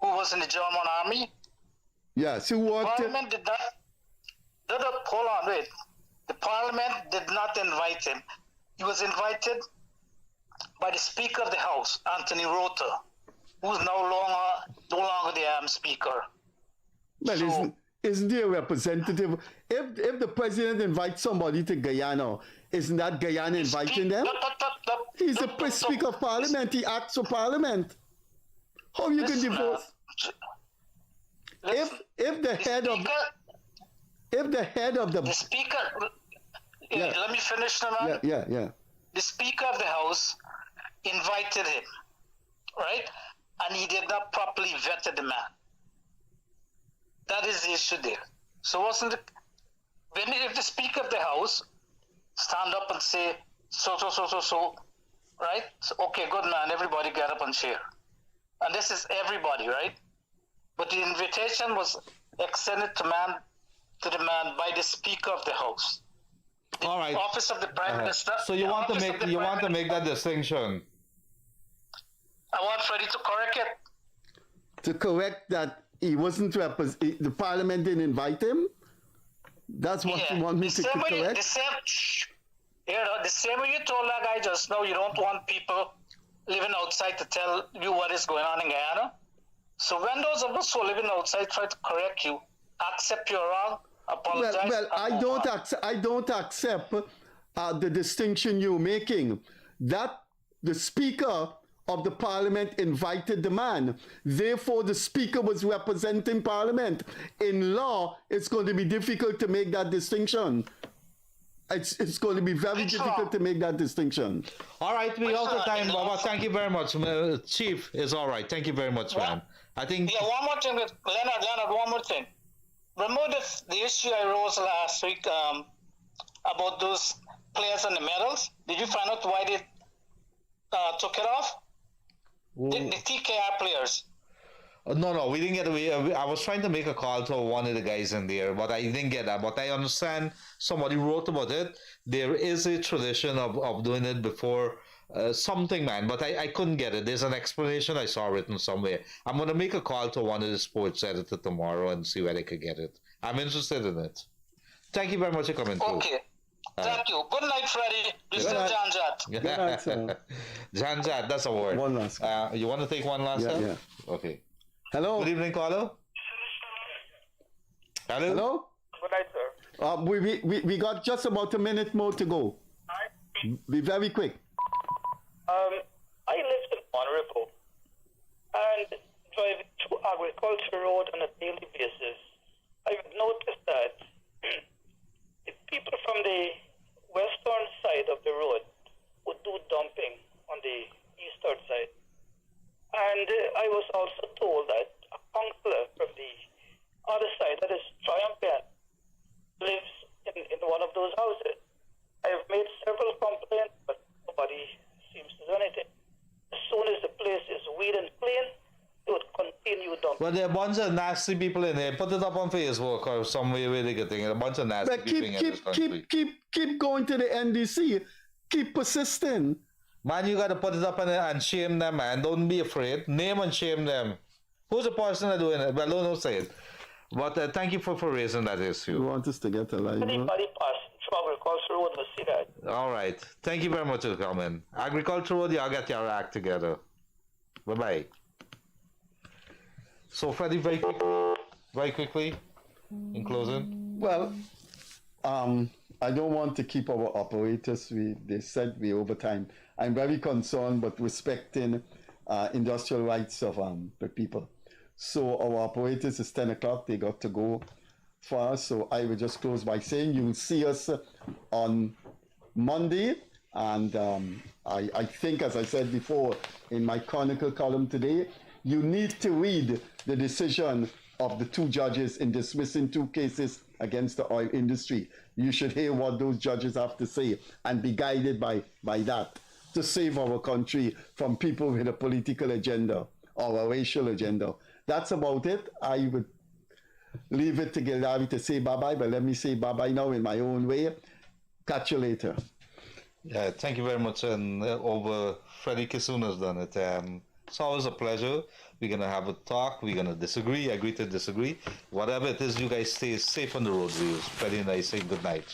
Speaker 1: who was in the German army.
Speaker 2: Yes, who worked.
Speaker 1: Parliament did not. Hold on, wait. The Parliament did not invite him. He was invited by the Speaker of the House, Anthony Rota, who's no longer the Speaker.
Speaker 2: Well, isn't he a representative? If the president invites somebody to Guyana, isn't that Guyana inviting them? He's the Speaker of Parliament. He acts for Parliament. How you can divorce? If the head of the
Speaker 1: Speaker. Let me finish now, man.
Speaker 2: Yeah.
Speaker 1: The Speaker of the House invited him, right? And he did not properly vet the man. That is the issue there. So if the Speaker of the House stand up and say so, right? So, okay, good man, everybody get up and share. And this is everybody, right? But the invitation was extended to the man by the Speaker of the House. The
Speaker 9: All right.
Speaker 1: Office of the Prime Minister.
Speaker 9: So you want to make that distinction?
Speaker 1: I want Freddie to correct it.
Speaker 2: To correct that he wasn't the Parliament didn't invite him. That's what you want me to correct.
Speaker 1: The same way you told that guy just now, you don't want people living outside to tell you what is going on in Guyana. So when those of us who are living outside try to correct you, accept you're wrong, apologize.
Speaker 2: Well, I don't accept the distinction you're making. That the Speaker of the Parliament invited the man. Therefore, the Speaker was representing Parliament. In law, it's going to be difficult to make that distinction. It's going to be very difficult to make that distinction.
Speaker 9: All right, we out of time, Baba. Thank you very much. Chief is all right. Thank you very much, man. I think.
Speaker 1: Yeah, one more thing, Leonard, one more thing. Remember the issue I raised last week about those players and the medals? Did you find out why they took it off? The TKR players.
Speaker 9: No, we didn't get away. I was trying to make a call to one of the guys in there, but I didn't get that. But I understand somebody wrote about it. There is a tradition of doing it before something, man, but I couldn't get it. There's an explanation I saw written somewhere. I'm going to make a call to one of the sports editors tomorrow and see where I could get it. I'm interested in it. Thank you very much for coming through.
Speaker 1: Okay. Thank you. Good night, Freddie. You still Janjat.
Speaker 2: Good night, sir.
Speaker 9: Janjat, that's a word.
Speaker 2: One last.
Speaker 9: You want to take one last time?
Speaker 2: Yeah.
Speaker 9: Okay.
Speaker 2: Hello.
Speaker 9: Good evening, caller. Hello.
Speaker 22: Good night, sir.
Speaker 2: We got just about a minute more to go. Be very quick.
Speaker 22: I live in Honorable and drive to Agriculture Road on a daily basis. I've noticed that the people from the western side of the road would do dumping on the eastern side. And I was also told that a councillor from the other side, that is Triumphant, lives in one of those houses. I have made several complaints, but nobody seems to do anything. As soon as the place is weed and clean, they would continue dumping.
Speaker 9: Well, there are a bunch of nasty people in there. Put it up on Facebook or somewhere where they get things. A bunch of nasty people in this country.
Speaker 2: Keep going to the NDC. Keep persisting.
Speaker 9: Man, you got to put it up and shame them, man. Don't be afraid. Name and shame them. Who's the person that doing it? Well, don't say it. But thank you for raising that issue.
Speaker 2: You want us to get a line?
Speaker 22: Anybody passing through agriculture road will see that.
Speaker 9: All right. Thank you very much for coming. Agriculture Road, y'all get your act together. Bye-bye. So, Freddie, very quickly, in closing.
Speaker 2: Well, I don't want to keep our operators. They said we overtime. I'm very concerned, but respecting industrial rights of the people. So our operators is 10 o'clock. They got to go far. So I will just close by saying you'll see us on Monday. And I think, as I said before in my Chronicle column today, you need to read the decision of the 2 judges in dismissing 2 cases against the oil industry. You should hear what those judges have to say and be guided by that to save our country from people with a political agenda or a racial agenda. That's about it. I would leave it to Gildarie to say bye-bye, but let me say bye-bye now in my own way. Catch you later.
Speaker 9: Yeah, thank you very much. And over Freddie Kissoon has done it. It's always a pleasure. We're going to have a talk. We're going to disagree, agree to disagree. Whatever it is, you guys stay safe on the road. Freddie and I say good night.